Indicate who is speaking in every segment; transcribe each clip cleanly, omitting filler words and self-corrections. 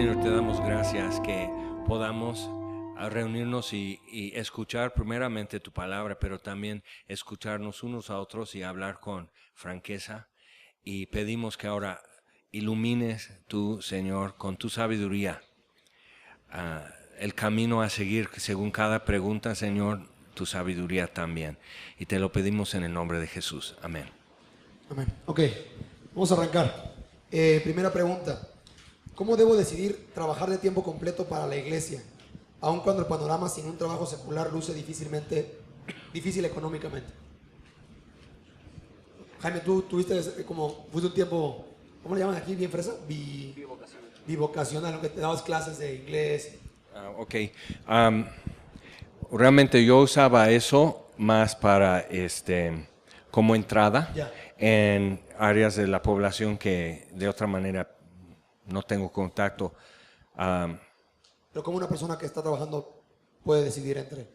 Speaker 1: Señor, te damos gracias que podamos reunirnos y escuchar primeramente tu palabra, pero también escucharnos unos a otros y hablar con franqueza. Y pedimos que ahora ilumines tú, Señor, con tu sabiduría el camino a seguir según cada pregunta, Señor, tu sabiduría también. Y te lo pedimos en el nombre de Jesús. Amén.
Speaker 2: Amén. Ok, vamos a arrancar. Primera pregunta. ¿Cómo debo decidir trabajar de tiempo completo para la iglesia, aun cuando el panorama sin un trabajo secular luce difícil económicamente? Jaime, tú fuiste un tiempo, ¿cómo le llaman aquí? ¿Bien fresa? Bivocacional, que te dabas clases de inglés.
Speaker 1: Ok. Realmente yo usaba eso más para como entrada en áreas de la población que de otra manera no tengo contacto.
Speaker 2: Pero ¿cómo una persona que está trabajando puede decidir entre?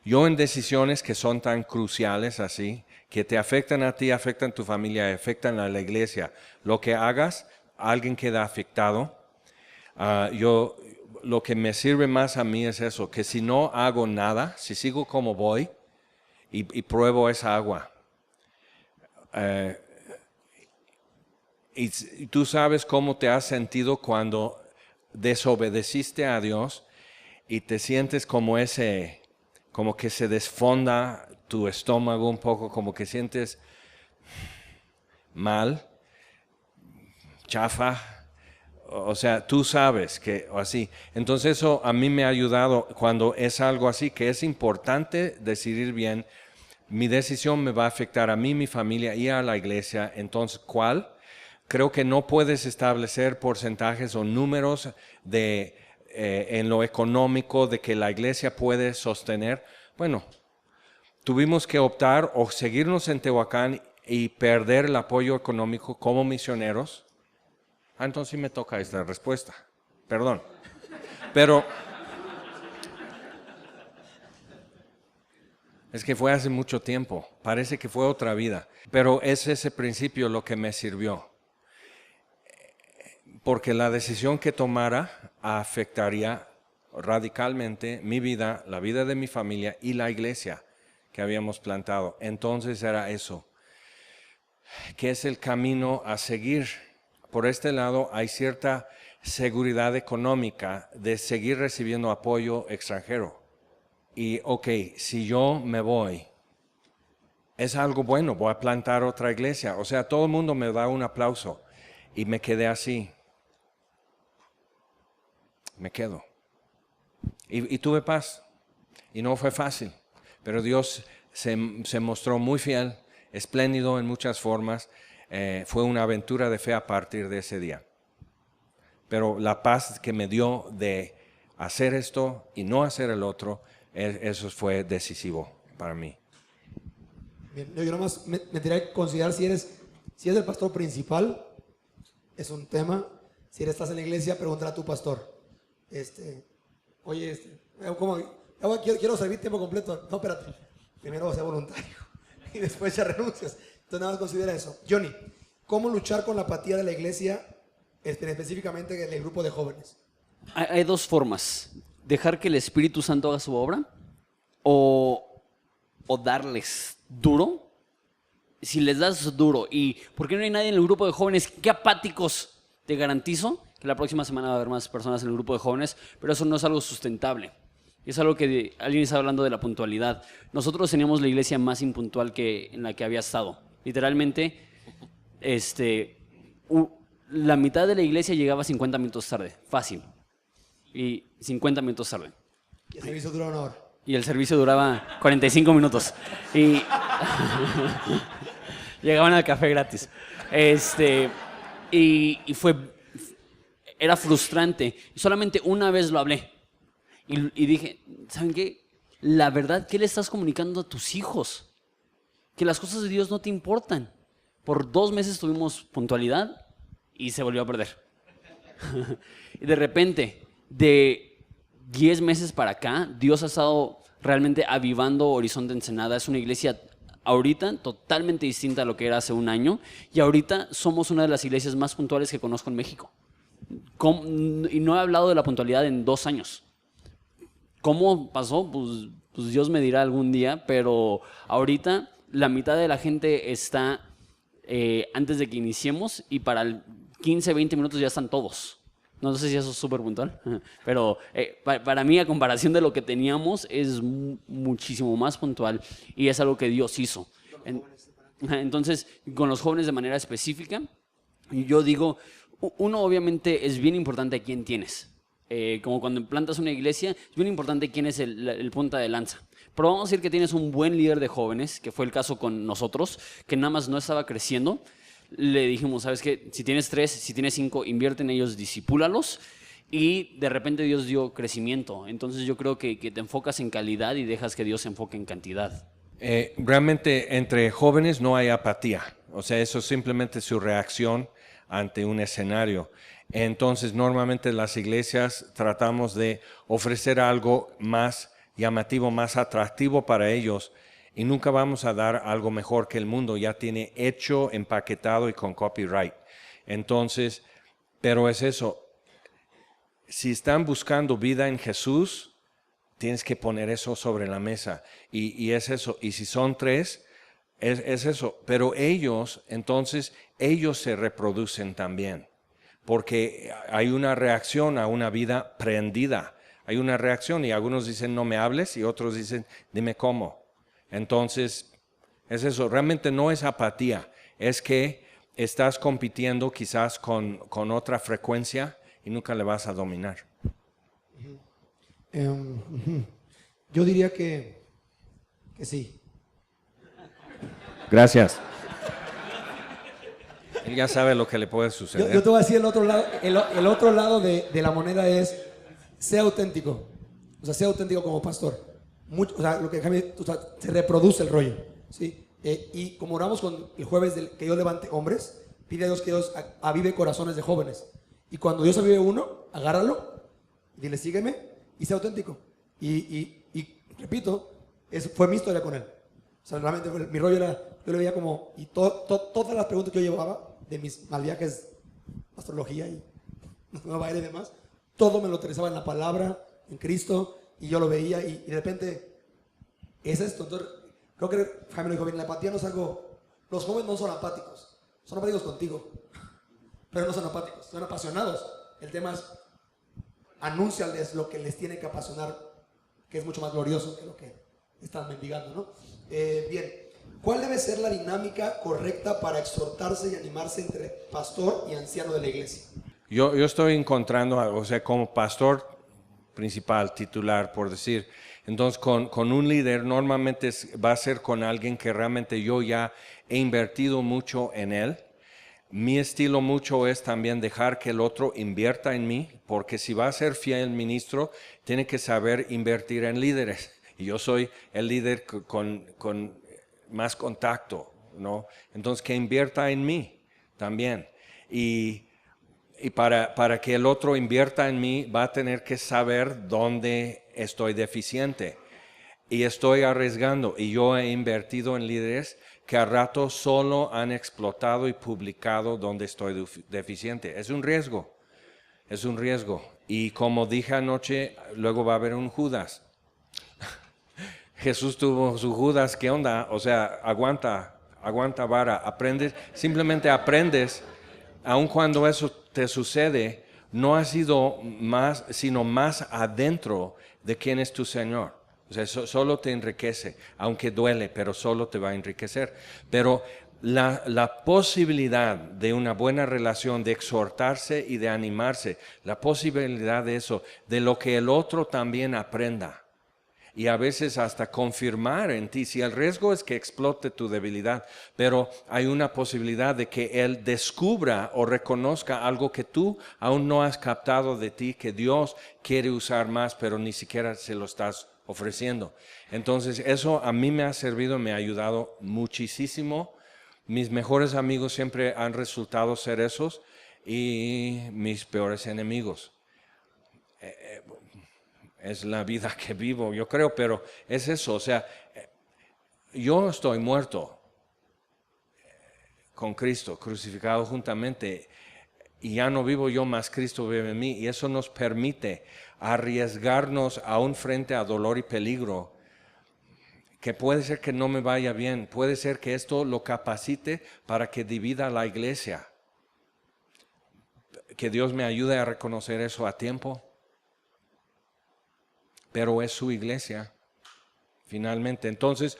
Speaker 1: Yo en decisiones que son tan cruciales así, que te afectan a ti, afectan a tu familia, afectan a la iglesia, lo que hagas, alguien queda afectado. Lo que me sirve más a mí es eso, que si no hago nada, si sigo como voy y pruebo esa agua, y tú sabes cómo te has sentido cuando desobedeciste a Dios y te sientes como que se desfonda tu estómago un poco, como que sientes mal, chafa. O sea, tú sabes que así. Entonces eso a mí me ha ayudado cuando es algo así, que es importante decidir bien. Mi decisión me va a afectar a mí, mi familia y a la iglesia. Entonces, ¿cuál? Creo que no puedes establecer porcentajes o números en lo económico de que la iglesia puede sostener. Bueno, tuvimos que optar o seguirnos en Tehuacán y perder el apoyo económico como misioneros. Entonces sí me toca esta respuesta. Perdón. Pero es que fue hace mucho tiempo. Parece que fue otra vida. Pero es ese principio lo que me sirvió. Porque la decisión que tomara afectaría radicalmente mi vida, la vida de mi familia y la iglesia que habíamos plantado. Entonces era eso. ¿Qué es el camino a seguir? Por este lado hay cierta seguridad económica de seguir recibiendo apoyo extranjero. Y si yo me voy, es algo bueno, voy a plantar otra iglesia. O sea, todo el mundo me da un aplauso y me quedé así. Me quedo. Y tuve paz. Y no fue fácil. Pero Dios se mostró muy fiel, espléndido en muchas formas. Fue una aventura de fe a partir de ese día. Pero la paz que me dio de hacer esto y no hacer el otro, eso fue decisivo para mí.
Speaker 2: Bien, yo nomás me tendría que considerar si eres el pastor principal, es un tema. Si estás en la iglesia, preguntar a tu pastor. Quiero servir tiempo completo. No, espérate. Primero vas a ser voluntario y después ya renuncias. Entonces nada más considera eso. Johnny, ¿cómo luchar con la apatía de la iglesia, específicamente en el grupo de jóvenes?
Speaker 3: Hay dos formas. Dejar que el Espíritu Santo haga su obra o darles duro. Si les das duro y ¿por qué no hay nadie en el grupo de jóvenes? ¡Qué apáticos! Te garantizo que la próxima semana va a haber más personas en el grupo de jóvenes, pero eso no es algo sustentable. Es algo que alguien está hablando de la puntualidad. Nosotros teníamos la iglesia más impuntual en la que había estado. Literalmente, la mitad de la iglesia llegaba 50 minutos tarde, fácil. Y 50 minutos tarde.
Speaker 2: Y el servicio duraba 1 hora.
Speaker 3: Y el servicio duraba 45 minutos. Y llegaban al café gratis. Era frustrante. Solamente una vez lo hablé. Y dije, ¿saben qué? La verdad, ¿qué le estás comunicando a tus hijos? Que las cosas de Dios no te importan. Por 2 meses tuvimos puntualidad y se volvió a perder. Y de repente, de 10 meses para acá, Dios ha estado realmente avivando Horizonte Ensenada. Es una iglesia ahorita totalmente distinta a lo que era hace un año. Y ahorita somos una de las iglesias más puntuales que conozco en México. Y no he hablado de la puntualidad en 2 años. ¿Cómo pasó? Pues Dios me dirá algún día, pero ahorita la mitad de la gente está antes de que iniciemos y para el 15, 20 minutos ya están todos. No sé si eso es súper puntual, pero para mí, a comparación de lo que teníamos, es muchísimo más puntual y es algo que Dios hizo. Entonces, con los jóvenes de manera específica, yo digo, uno obviamente es bien importante a quién tienes. Como cuando implantas una iglesia, es bien importante quién es el punta de lanza. Pero vamos a decir que tienes un buen líder de jóvenes, que fue el caso con nosotros, que nada más no estaba creciendo. Le dijimos, ¿sabes qué? Si tienes 3, si tienes 5, invierte en ellos, discípulalos. Y de repente Dios dio crecimiento. Entonces yo creo que te enfocas en calidad y dejas que Dios se enfoque en cantidad.
Speaker 1: Realmente entre jóvenes no hay apatía. O sea, eso es simplemente su reacción ante un escenario. Entonces, normalmente las iglesias tratamos de ofrecer algo más llamativo, más atractivo para ellos, y nunca vamos a dar algo mejor que el mundo ya tiene hecho, empaquetado y con copyright. Entonces, pero es eso. Si están buscando vida en Jesús, tienes que poner eso sobre la mesa. Y es eso. Y si son 3, es eso. Pero ellos, entonces, ellos se reproducen también. Porque hay una reacción a una vida prendida. Hay una reacción y algunos dicen no me hables y otros dicen dime cómo. Entonces, es eso. Realmente no es apatía. Es que estás compitiendo quizás con otra frecuencia y nunca le vas a dominar.
Speaker 2: Yo diría que sí.
Speaker 1: Gracias. Él ya sabe lo que le puede suceder.
Speaker 2: Yo te voy a decir el otro lado. El otro lado de la moneda es, sea auténtico. O sea, sea auténtico como pastor. O sea, lo que se reproduce el rollo. ¿Sí? Y como oramos con el jueves que Dios levante hombres, pide a Dios que Dios avive corazones de jóvenes. Y cuando Dios avive uno, agárralo, dile sígueme y sea auténtico. Y repito, fue mi historia con él. O sea, realmente mi rollo era, yo le veía como, y todas las preguntas que yo llevaba de mis mal viajes, astrología y nueva era y demás, todo me lo aterrizaba en la palabra, en Cristo, y yo lo veía y de repente, es esto. Entonces, creo que Jaime lo dijo bien, la apatía no es algo, los jóvenes no son apáticos contigo, pero no son apáticos, son apasionados. El tema es, anúnciales lo que les tiene que apasionar, que es mucho más glorioso que lo que están mendigando, ¿no? Bien, ¿cuál debe ser la dinámica correcta para exhortarse y animarse entre pastor y anciano de la iglesia?
Speaker 1: Yo estoy encontrando, o sea, como pastor principal, titular, por decir, entonces con un líder normalmente va a ser con alguien que realmente yo ya he invertido mucho en él. Mi estilo mucho es también dejar que el otro invierta en mí, porque si va a ser fiel ministro, tiene que saber invertir en líderes. Y yo soy el líder con más contacto, ¿no? Entonces, que invierta en mí también. Y para que el otro invierta en mí, va a tener que saber dónde estoy deficiente. Y estoy arriesgando. Y yo he invertido en líderes que a rato solo han explotado y publicado donde estoy deficiente. Es un riesgo. Es un riesgo. Y como dije anoche, luego va a haber un Judas. Jesús tuvo su Judas, ¿qué onda? O sea, aguanta vara, aprendes, simplemente aprendes, aun cuando eso te sucede, no ha sido más, sino más adentro de quién es tu Señor. O sea, solo te enriquece, aunque duele, pero solo te va a enriquecer. Pero la posibilidad de una buena relación, de exhortarse y de animarse, la posibilidad de eso, de lo que el otro también aprenda. Y a veces hasta confirmar en ti, si el riesgo es que explote tu debilidad, pero hay una posibilidad de que él descubra o reconozca algo que tú aún no has captado de ti, que Dios quiere usar más, pero ni siquiera se lo estás ofreciendo. Entonces eso a mí me ha servido, me ha ayudado muchísimo. Mis mejores amigos siempre han resultado ser esos y mis peores enemigos. Es la vida que vivo, yo creo, pero es eso, o sea, yo estoy muerto con Cristo, crucificado juntamente, y ya no vivo yo, más Cristo vive en mí. Y eso nos permite arriesgarnos aún frente a dolor y peligro, que puede ser que no me vaya bien, puede ser que esto lo capacite para que divida la iglesia. Que Dios me ayude a reconocer eso a tiempo. Pero es su iglesia, finalmente. Entonces,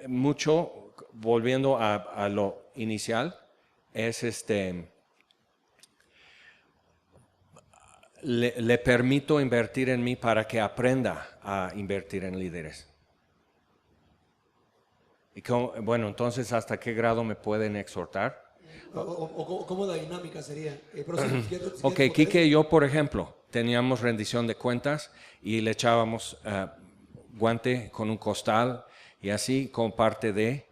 Speaker 1: mucho, volviendo a lo inicial, es le permito invertir en mí para que aprenda a invertir en líderes. Y bueno, entonces, ¿hasta qué grado me pueden exhortar?
Speaker 2: O ¿cómo la dinámica sería?
Speaker 1: Ok, Quique y yo, por ejemplo, teníamos rendición de cuentas y le echábamos guante con un costal y así como parte de...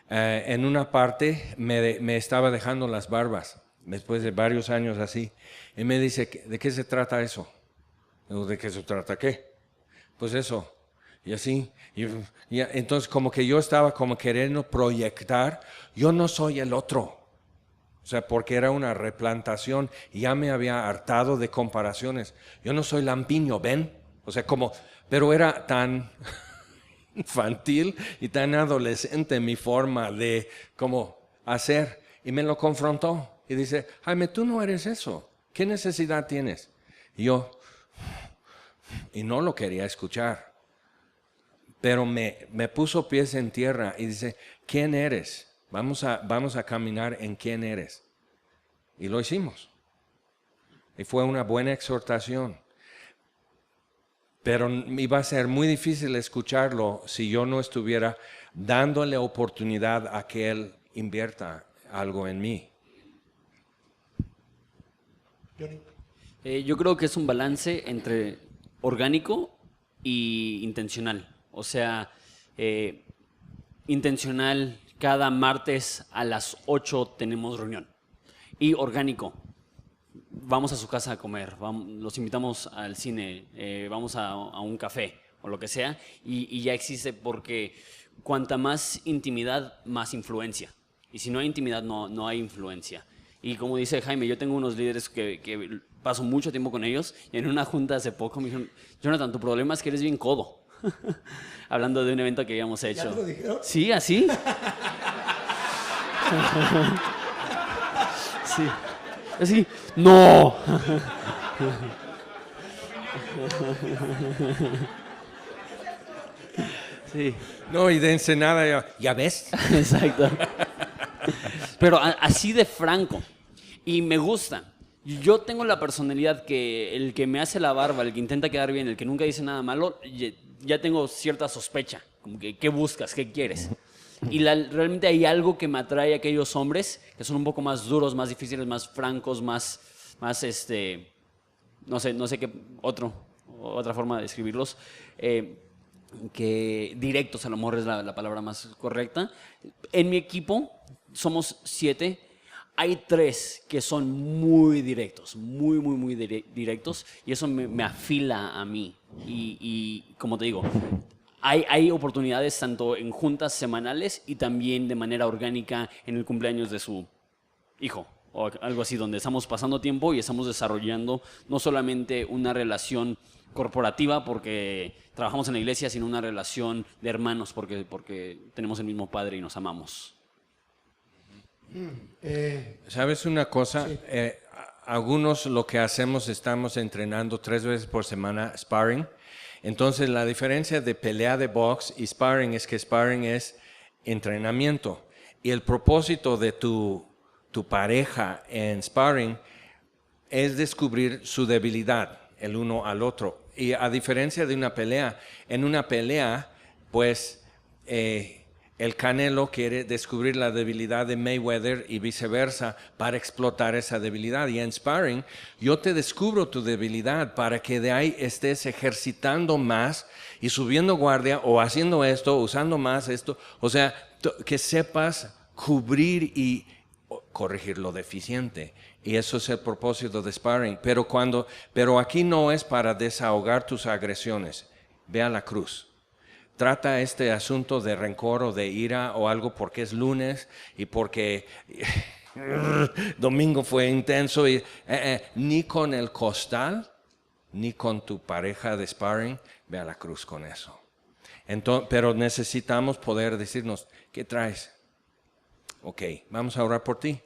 Speaker 1: en una parte me estaba dejando las barbas, después de varios años así, y me dice, ¿de qué se trata eso? Digo, ¿de qué se trata qué? Pues eso. Y así, y entonces como que yo estaba como queriendo proyectar, yo no soy el otro. O sea, porque era una replantación y ya me había hartado de comparaciones. Yo no soy lampiño, ¿ven? O sea, pero era tan infantil y tan adolescente mi forma de como hacer. Y me lo confrontó y dice, Jaime, tú no eres eso. ¿Qué necesidad tienes? Y yo, y no lo quería escuchar. Pero me puso pies en tierra y dice, ¿quién eres? Vamos a caminar en quién eres. Y lo hicimos. Y fue una buena exhortación. Pero iba a ser muy difícil escucharlo si yo no estuviera dándole oportunidad a que él invierta algo en mí.
Speaker 3: Yo creo que es un balance entre orgánico y intencional. O sea, intencional, cada martes a las 8 tenemos reunión. Y orgánico, vamos a su casa a comer, los invitamos al cine, vamos a un café o lo que sea. Y ya existe porque cuanta más intimidad, más influencia. Y si no hay intimidad, no hay influencia. Y como dice Jaime, yo tengo unos líderes que paso mucho tiempo con ellos. Y en una junta hace poco me dijeron, Jonathan, tu problema es que eres bien codo. Hablando de un evento que habíamos hecho.
Speaker 2: ¿Ya te lo dijeron?
Speaker 3: Sí, así. Sí. Así. No. Sí.
Speaker 1: No, y de Ensenada, ¿ya ves?
Speaker 3: Exacto. Pero así de franco. Y me gusta. Yo tengo la personalidad que el que me hace la barba, el que intenta quedar bien, el que nunca dice nada malo, ya tengo cierta sospecha. Como que, ¿qué buscas? ¿Qué quieres? Y realmente hay algo que me atrae a aquellos hombres que son un poco más duros, más difíciles, más francos, más no sé qué otra forma de describirlos, que directos a lo mejor es la palabra más correcta. En mi equipo somos 7. Hay 3 que son muy directos, muy directos, y eso me afila a mí. Y como te digo, hay oportunidades tanto en juntas semanales y también de manera orgánica en el cumpleaños de su hijo o algo así, donde estamos pasando tiempo y estamos desarrollando no solamente una relación corporativa porque trabajamos en la iglesia, sino una relación de hermanos porque tenemos el mismo Padre y nos amamos.
Speaker 1: ¿Sabes una cosa?
Speaker 2: Sí.
Speaker 1: Algunos lo que hacemos, estamos entrenando 3 veces por semana sparring. Entonces la diferencia de pelea de box y sparring es que sparring es entrenamiento. Y el propósito de tu pareja en sparring es descubrir su debilidad el uno al otro. Y a diferencia de una pelea, en una pelea, pues el Canelo quiere descubrir la debilidad de Mayweather y viceversa para explotar esa debilidad. Y en sparring, yo te descubro tu debilidad para que de ahí estés ejercitando más y subiendo guardia o haciendo esto, usando más esto. O sea, que sepas cubrir y corregir lo deficiente. Y eso es el propósito de sparring. Pero aquí no es para desahogar tus agresiones. Ve a la cruz. Trata este asunto de rencor o de ira o algo porque es lunes y porque Domingo fue intenso y ni con el costal, ni con tu pareja de sparring, ve a la cruz con eso. Entonces, pero necesitamos poder decirnos, ¿qué traes? Ok, vamos a orar por ti.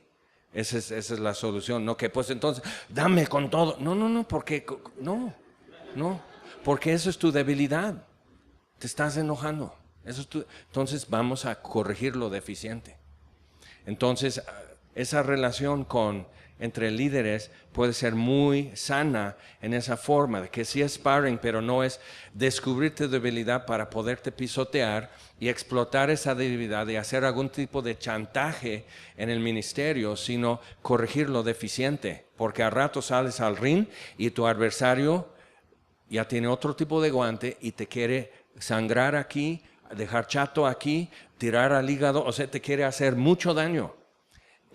Speaker 1: Esa es la solución. No que pues entonces, dame con todo. No, porque no, porque eso es tu debilidad. Te estás enojando. Entonces vamos a corregir lo deficiente. Entonces, esa relación entre líderes puede ser muy sana en esa forma, de que sí es sparring, pero no es descubrir tu debilidad para poderte pisotear y explotar esa debilidad y hacer algún tipo de chantaje en el ministerio, sino corregir lo deficiente, porque al rato sales al ring y tu adversario ya tiene otro tipo de guante y te quiere sangrar aquí, dejar chato aquí, tirar al hígado, o sea, te quiere hacer mucho daño.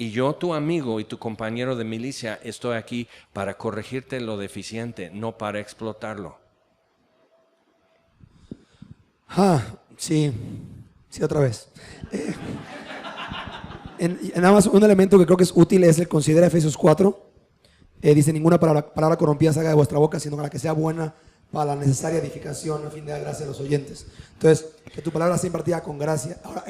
Speaker 1: Y yo, tu amigo y tu compañero de milicia, estoy aquí para corregirte lo deficiente, no para explotarlo.
Speaker 2: Sí, otra vez. Nada más un elemento que creo que es útil es el considera Efesios 4. Dice, ninguna palabra corrompida salga de vuestra boca, sino la que sea buena para la necesaria edificación, a fin de dar gracia a los oyentes. Entonces, que tu palabra sea impartida con gracia. Ahora,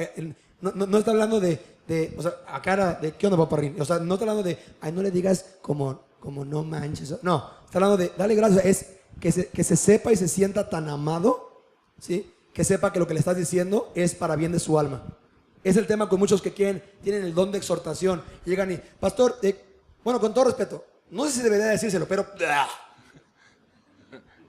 Speaker 2: no está hablando o sea, a cara de, ¿qué onda, paparrín? O sea, no está hablando de, ay, no le digas como no manches. No, está hablando de, dale gracias, es que se sepa y se sienta tan amado, ¿sí? Que sepa que lo que le estás diciendo es para bien de su alma. Es el tema con muchos que tienen el don de exhortación. Llegan y, pastor, bueno, con todo respeto, no sé si debería decírselo, pero...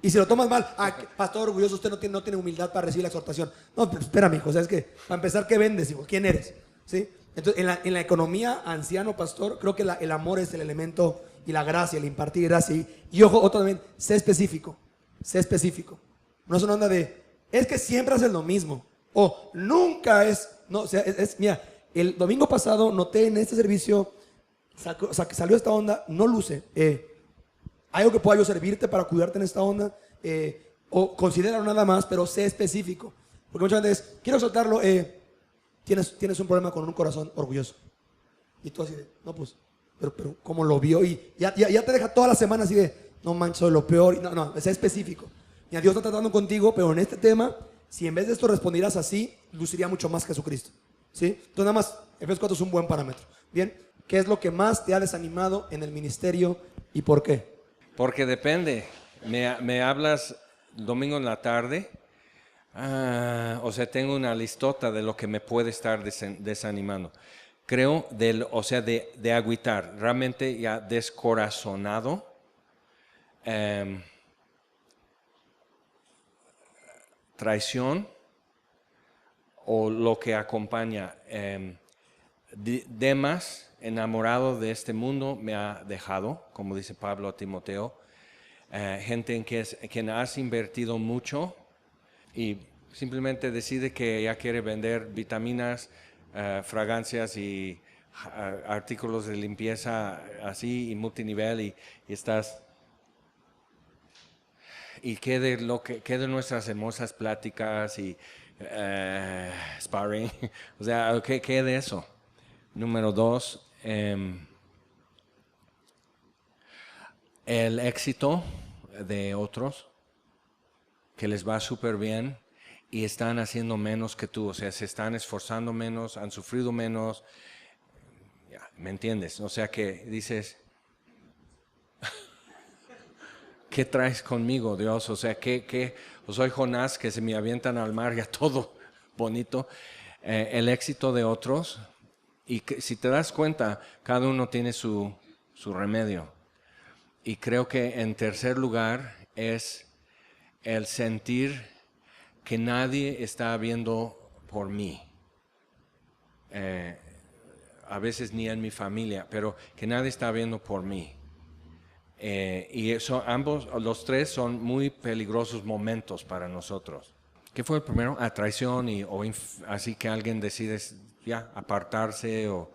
Speaker 2: Y si lo tomas mal, pastor orgulloso, usted no tiene humildad para recibir la exhortación. No, pero espérame, hijo, o sea, es que, para empezar, ¿qué vendes, hijo? ¿Quién eres? ¿Sí? Entonces, en la economía, anciano, pastor, creo que el amor es el elemento, y la gracia, el impartir gracia. Y ojo, otro también, sé específico. No es una onda de, es que siempre haces lo mismo. O nunca es, no, o sea, mira, el domingo pasado noté en este servicio, salió esta onda, no luce, algo que pueda yo servirte para cuidarte en esta onda, o considéralo nada más, pero sé específico. Porque muchas veces, quiero soltarlo, tienes un problema con un corazón orgulloso. Y tú así de, no pues, pero como lo vio y ya te deja toda la semana así de, no manches, soy lo peor. Y no, sé específico. Mira, Dios está tratando contigo, pero en este tema, si en vez de esto respondieras así, luciría mucho más Jesucristo. ¿Sí? Entonces nada más, Efesios 4 es un buen parámetro. Bien, ¿qué es lo que más te ha desanimado en el ministerio y por qué?
Speaker 1: Porque depende. Me hablas domingo en la tarde, o sea, tengo una listota de lo que me puede estar desanimando. Creo, de agüitar, realmente ya descorazonado. Traición o lo que acompaña. Demas, enamorado de este mundo, me ha dejado, como dice Pablo a Timoteo. Gente en quien has invertido mucho y simplemente decide que ya quiere vender vitaminas, fragancias y artículos de limpieza así y multinivel y estás... Y qué de nuestras hermosas pláticas y sparring, o sea, ¿qué de eso? Número 2, el éxito de otros, que les va súper bien y están haciendo menos que tú, o sea, se están esforzando menos, han sufrido menos, ya, ¿me entiendes? O sea que dices, ¿qué traes conmigo, Dios? O sea, o soy Jonás que se me avientan al mar, ya todo bonito. El éxito de otros, y que, si te das cuenta, cada uno tiene su remedio. Y creo que en tercer lugar es el sentir que nadie está viendo por mí. A veces ni en mi familia, pero que nadie está viendo por mí. Y eso, los tres son muy peligrosos momentos para nosotros. ¿Qué fue el primero? Traición así que alguien decide ya apartarse o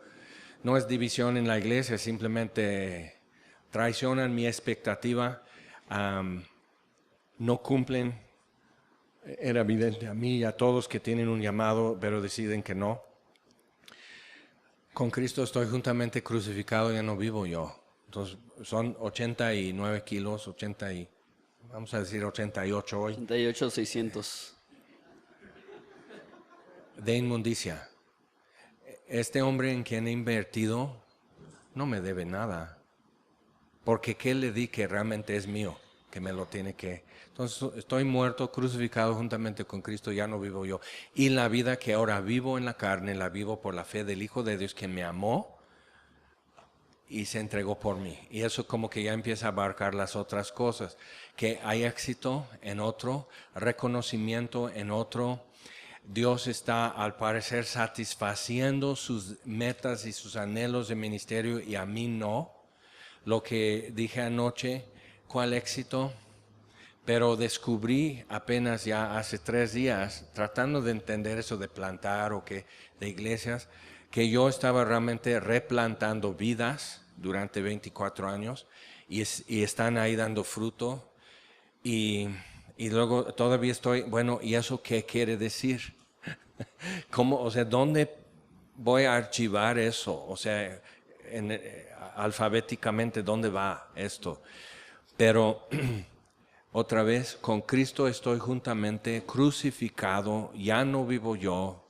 Speaker 1: no es división en la iglesia, simplemente traicionan mi expectativa, no cumplen. Era evidente a mí y a todos que tienen un llamado, pero deciden que no. Con Cristo estoy juntamente crucificado, ya no vivo yo. Entonces son 89 kilos, vamos a decir 88 hoy,
Speaker 3: 88,600.
Speaker 1: de inmundicia. Este hombre en quien he invertido no me debe nada. Porque ¿qué le di que realmente es mío? Que me lo tiene que... Entonces estoy muerto, crucificado juntamente con Cristo, ya no vivo yo. Y la vida que ahora vivo en la carne, la vivo por la fe del Hijo de Dios que me amó y se entregó por mí. Y eso como que ya empieza a abarcar las otras cosas. Que hay éxito en otro, reconocimiento en otro. Dios está al parecer satisfaciendo sus metas y sus anhelos de ministerio y a mí no. Lo que dije anoche, ¿cuál éxito? Pero descubrí apenas ya hace 3 días, tratando de entender eso de plantar o que de iglesias, que yo estaba realmente replantando vidas durante 24 años y están ahí dando fruto. Y luego todavía estoy, bueno, ¿y eso qué quiere decir? ¿Cómo, o sea, dónde voy a archivar eso? O sea, alfabéticamente, ¿dónde va esto? Pero otra vez, con Cristo estoy juntamente crucificado, ya no vivo yo.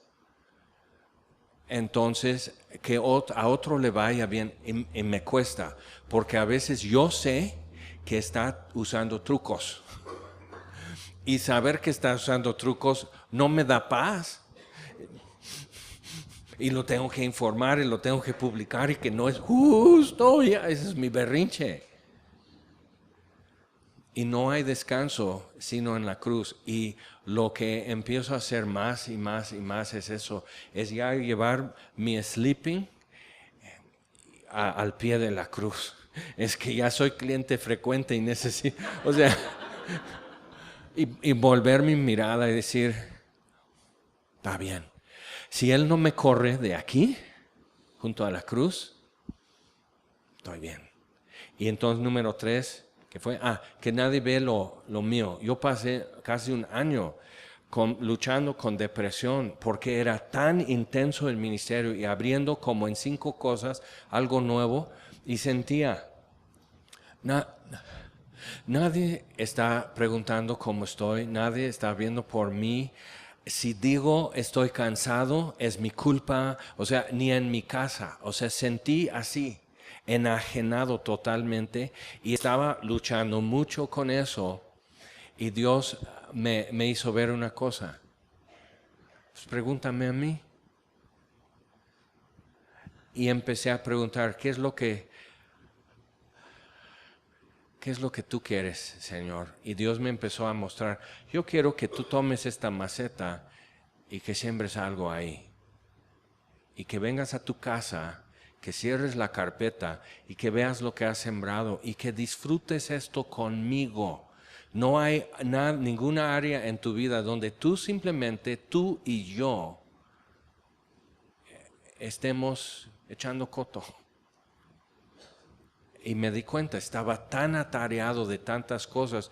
Speaker 1: Entonces, que a otro le vaya bien y me cuesta, porque a veces yo sé que está usando trucos. Y saber que está usando trucos no me da paz. Y lo tengo que informar y lo tengo que publicar y que no es justo, ya, ese es mi berrinche. Y no hay descanso sino en la cruz. Y lo que empiezo a hacer más y más y más es eso, es ya llevar mi sleeping al pie de la cruz. Es que ya soy cliente frecuente y necesito, o sea, y volver mi mirada y decir, está bien. Si Él no me corre de aquí, junto a la cruz, estoy bien. Y entonces número 3, que fue, que nadie ve lo mío. Yo pasé casi un año luchando con depresión porque era tan intenso el ministerio y abriendo como en 5 cosas algo nuevo y sentía, nadie está preguntando cómo estoy, nadie está viendo por mí. Si digo estoy cansado, es mi culpa, o sea, ni en mi casa, o sea, sentí así, enajenado totalmente y estaba luchando mucho con eso y Dios me hizo ver una cosa. Pues pregúntame a mí. Y empecé a preguntar, ¿qué es lo que tú quieres, Señor? Y Dios me empezó a mostrar, yo quiero que tú tomes esta maceta y que siembres algo ahí. Y que vengas a tu casa, que cierres la carpeta y que veas lo que has sembrado y que disfrutes esto conmigo. No hay ninguna área en tu vida donde tú y yo, estemos echando coto. Y me di cuenta, estaba tan atareado de tantas cosas.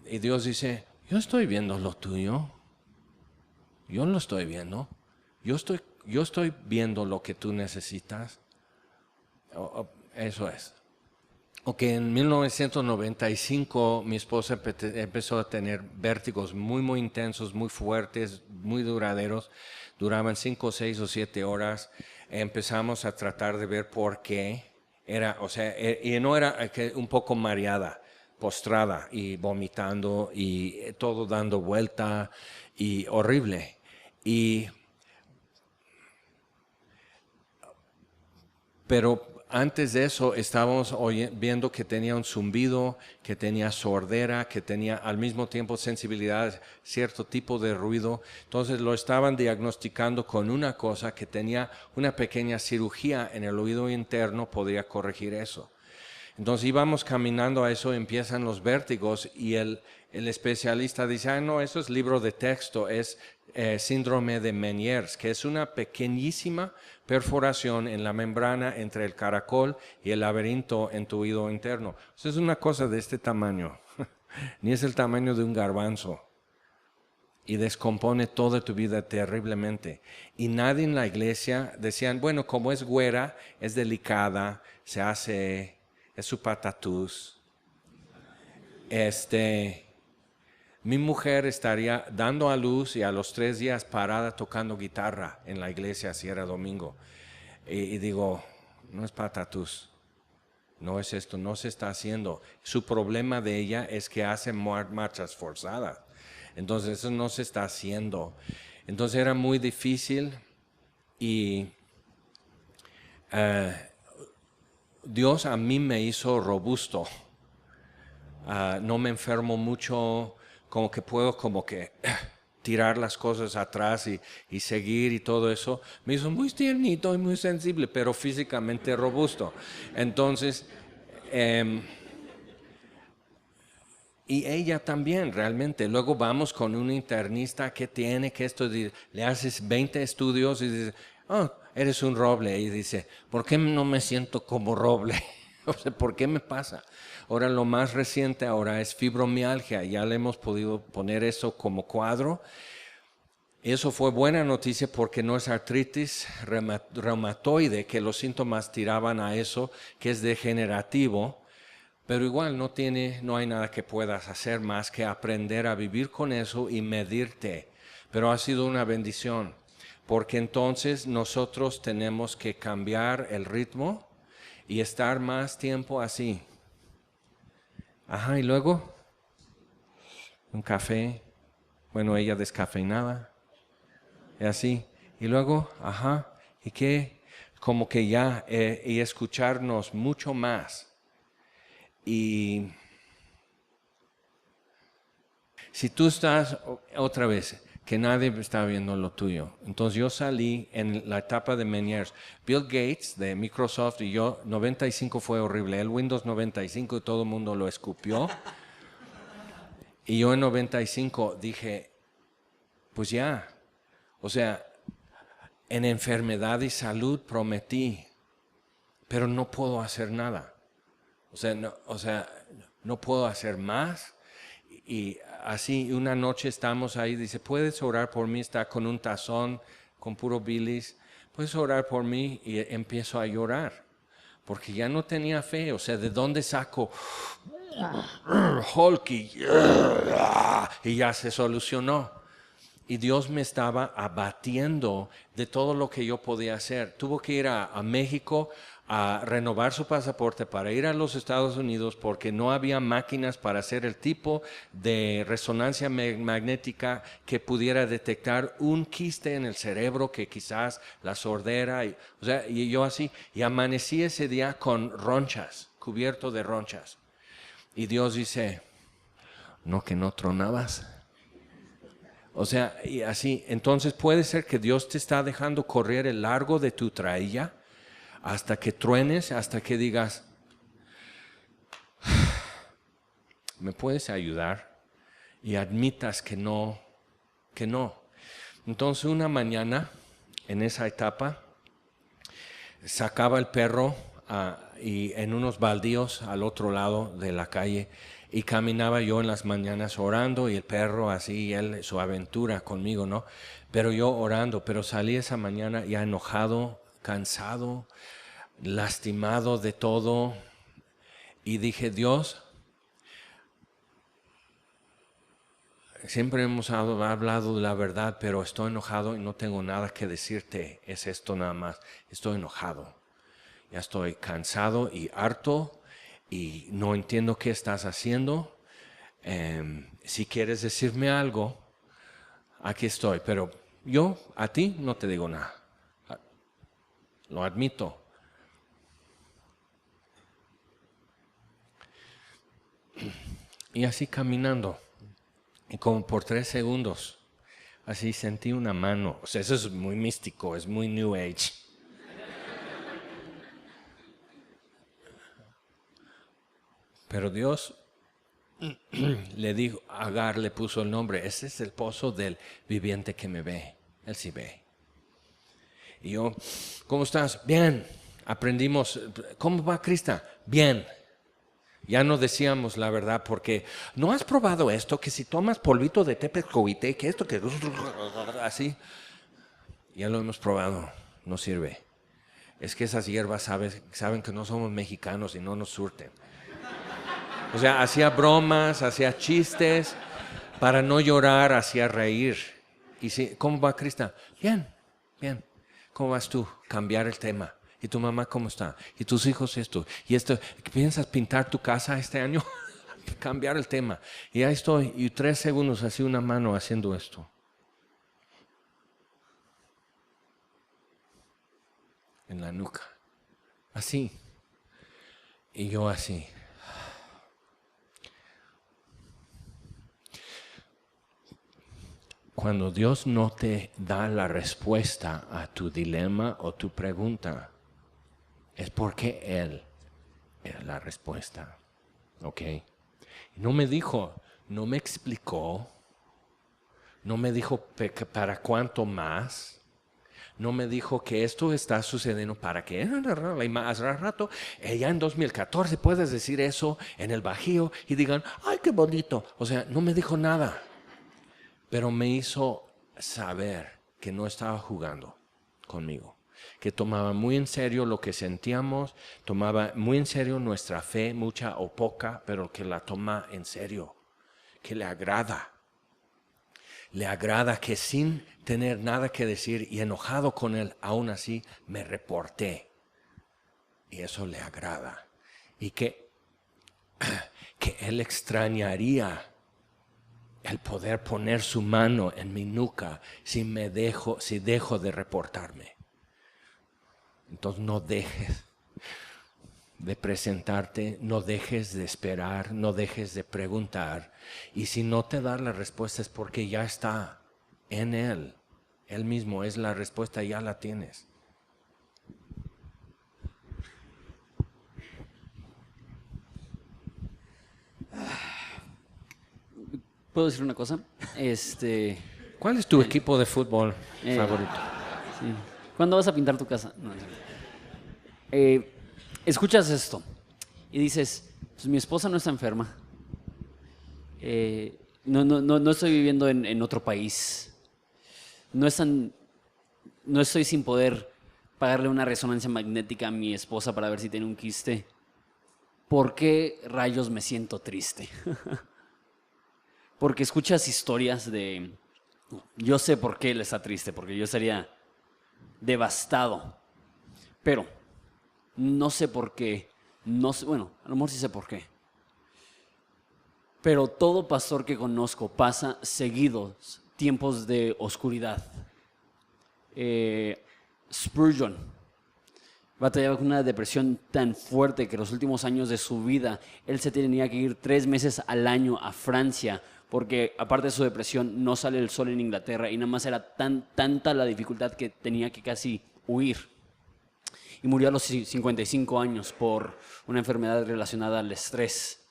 Speaker 1: Y Dios dice, yo estoy viendo lo tuyo. Yo lo estoy viendo. Yo estoy viendo lo que tú necesitas. Eso es. Ok, en 1995 mi esposa empezó a tener vértigos muy, muy intensos, muy fuertes, muy duraderos. Duraban 5, 6 o 7 horas. Empezamos a tratar de ver por qué. Y no era un poco mareada, postrada y vomitando y todo dando vuelta y horrible. Pero antes de eso estábamos viendo que tenía un zumbido, que tenía sordera, que tenía al mismo tiempo sensibilidad, cierto tipo de ruido. Entonces lo estaban diagnosticando con una cosa que tenía una pequeña cirugía en el oído interno, podría corregir eso. Entonces íbamos caminando a eso, empiezan los vértigos y el especialista dice, no, eso es libro de texto, es síndrome de Meniers, que es una pequeñísima perforación en la membrana entre el caracol y el laberinto en tu oído interno. Eso es una cosa de este tamaño, ni es el tamaño de un garbanzo. y descompone toda tu vida terriblemente. Y nadie en la iglesia decían, bueno, como es güera, es delicada, es su patatús. Mi mujer estaría dando a luz y a los 3 días parada tocando guitarra en la iglesia si era domingo. Y digo, no es patatús, no es esto, no se está haciendo. Su problema de ella es que hace marchas forzadas. Entonces eso no se está haciendo. Entonces era muy difícil y Dios a mí me hizo robusto. No me enfermo mucho, como que puedo tirar las cosas atrás y seguir y todo eso. Me hizo muy tiernito y muy sensible, pero físicamente robusto. Entonces, y ella también realmente. Luego vamos con un internista que tiene que estudiar, le haces 20 estudios y dices, oh, eres un roble. Y dice, ¿por qué no me siento como roble? O sea, ¿por qué me pasa? Ahora lo más reciente ahora es fibromialgia. Ya le hemos podido poner eso como cuadro. Eso fue buena noticia porque no es artritis reumatoide, que los síntomas tiraban a eso, que es degenerativo. Pero igual no hay nada que puedas hacer más que aprender a vivir con eso y medirte. Pero ha sido una bendición, porque entonces nosotros tenemos que cambiar el ritmo y estar más tiempo así. Ajá, y luego un café, bueno, ella descafeinada, y así. Y luego, ajá, y que como que ya, y escucharnos mucho más. Y si tú estás otra vez, que nadie está viendo lo tuyo. Entonces yo salí en la etapa de Meniers. Bill Gates de Microsoft y yo, 95 fue horrible. El Windows 95 y todo el mundo lo escupió. Y yo en 95 dije, pues ya, o sea, en enfermedad y salud prometí, pero no puedo hacer nada. O sea, no puedo hacer más. Y así una noche estamos ahí, dice, ¿puedes orar por mí? Está con un tazón, con puro bilis. ¿Puedes orar por mí? Y empiezo a llorar, porque ya no tenía fe. O sea, ¿de dónde saco Hulk? Y ya se solucionó. Y Dios me estaba abatiendo de todo lo que yo podía hacer. Tuvo que ir a México a renovar su pasaporte para ir a los Estados Unidos porque no había máquinas para hacer el tipo de resonancia magnética que pudiera detectar un quiste en el cerebro, que quizás la sordera. Y yo así, y amanecí ese día con ronchas, cubierto de ronchas. Y Dios dice, ¿no que no tronabas? O sea, y así, entonces puede ser que Dios te está dejando correr el largo de tu trailla hasta que truenes, hasta que digas, ¿me puedes ayudar? Y admitas que no. Entonces una mañana, en esa etapa, sacaba el perro y en unos baldíos al otro lado de la calle, y caminaba yo en las mañanas orando y el perro así, él su aventura conmigo, ¿no? Pero yo orando, pero salí esa mañana ya enojado, cansado, lastimado de todo, y dije, Dios, siempre hemos hablado de la verdad, pero estoy enojado y no tengo nada que decirte, es esto nada más, estoy enojado, ya estoy cansado y harto y no entiendo qué estás haciendo. Si quieres decirme algo, aquí estoy, pero yo a ti no te digo nada, lo admito. Y así caminando, y como por 3 segundos, así sentí una mano. O sea, eso es muy místico, es muy New Age. Pero Dios le dijo, Agar le puso el nombre, ese es el pozo del viviente que me ve. Él sí ve. Y yo, ¿cómo estás? Bien. Aprendimos. ¿Cómo va Krista? Bien. Ya no decíamos la verdad porque no has probado esto, que si tomas polvito de tepezcoite, que esto, que así. Ya lo hemos probado, no sirve. Es que esas hierbas saben que no somos mexicanos y no nos surten. O sea, hacía bromas, hacía chistes, para no llorar, hacía reír. Y si, ¿cómo va Krista? Bien, bien. ¿Cómo vas tú? Cambiar el tema. ¿Y tu mamá cómo está? ¿Y tus hijos esto? ¿Y esto? ¿Piensas pintar tu casa este año? Cambiar el tema. Y ahí estoy, y 3 segundos así una mano haciendo esto. En la nuca. Así. Y yo así. Cuando Dios no te da la respuesta a tu dilema o tu pregunta, es porque Él es la respuesta. ¿Ok? No me dijo, no me explicó, no me dijo para cuánto más, no me dijo que esto está sucediendo para que y más rato, ya en 2014 puedes decir eso en el Bajío y digan, ay, qué bonito. O sea, no me dijo nada. Pero me hizo saber que no estaba jugando conmigo, que tomaba muy en serio lo que sentíamos, tomaba muy en serio nuestra fe, mucha o poca, pero que la toma en serio, que le agrada que sin tener nada que decir y enojado con él, aún así me reporté. Y eso le agrada. Y que él extrañaría el poder poner su mano en mi nuca si dejo de reportarme. Entonces no dejes de presentarte, no dejes de esperar, no dejes de preguntar. Y si no te da la respuesta es porque ya está en Él. Él mismo es la respuesta, ya la tienes.
Speaker 3: ¿Puedo decir una cosa?
Speaker 1: ¿Cuál es tu equipo de fútbol favorito?
Speaker 3: Sí. ¿Cuándo vas a pintar tu casa? No, escuchas esto y dices, pues mi esposa no está enferma. No estoy viviendo en otro país. No estoy sin poder pagarle una resonancia magnética a mi esposa para ver si tiene un quiste. ¿Por qué rayos me siento triste? Porque escuchas historias de... Yo sé por qué él está triste, porque yo estaría devastado. Pero no sé por qué. Bueno, a lo mejor sí sé por qué. Pero todo pastor que conozco pasa seguidos tiempos de oscuridad. Spurgeon batallaba con una depresión tan fuerte que los últimos años de su vida él se tenía que ir 3 meses al año a Francia porque aparte de su depresión no sale el sol en Inglaterra y nada más era tanta la dificultad que tenía que casi huir. Y murió a los 55 años por una enfermedad relacionada al estrés.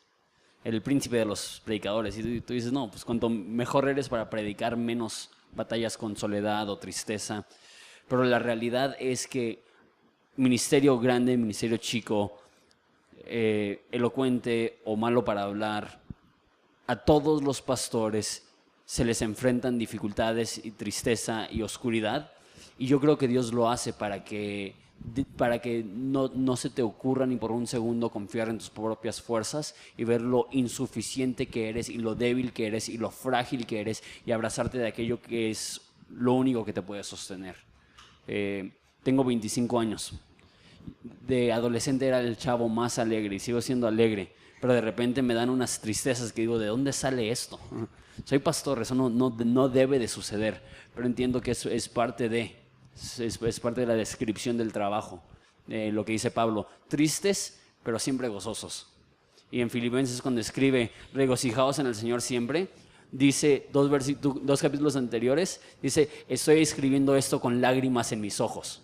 Speaker 3: El príncipe de los predicadores. Y tú dices, no, pues cuanto mejor eres para predicar, menos batallas con soledad o tristeza. Pero la realidad es que ministerio grande, ministerio chico, elocuente o malo para hablar, a todos los pastores se les enfrentan dificultades y tristeza y oscuridad. Y yo creo que Dios lo hace para que no se te ocurra ni por un segundo confiar en tus propias fuerzas y ver lo insuficiente que eres y lo débil que eres y lo frágil que eres y abrazarte de aquello que es lo único que te puede sostener. Tengo 25 años. De adolescente era el chavo más alegre y sigo siendo alegre, pero de repente me dan unas tristezas que digo, ¿de dónde sale esto? Soy pastor, eso no debe de suceder, pero entiendo que eso es parte de la descripción del trabajo, lo que dice Pablo, tristes pero siempre gozosos. Y en Filipenses cuando escribe regocijaos en el Señor siempre, dice 2 capítulos anteriores, dice estoy escribiendo esto con lágrimas en mis ojos.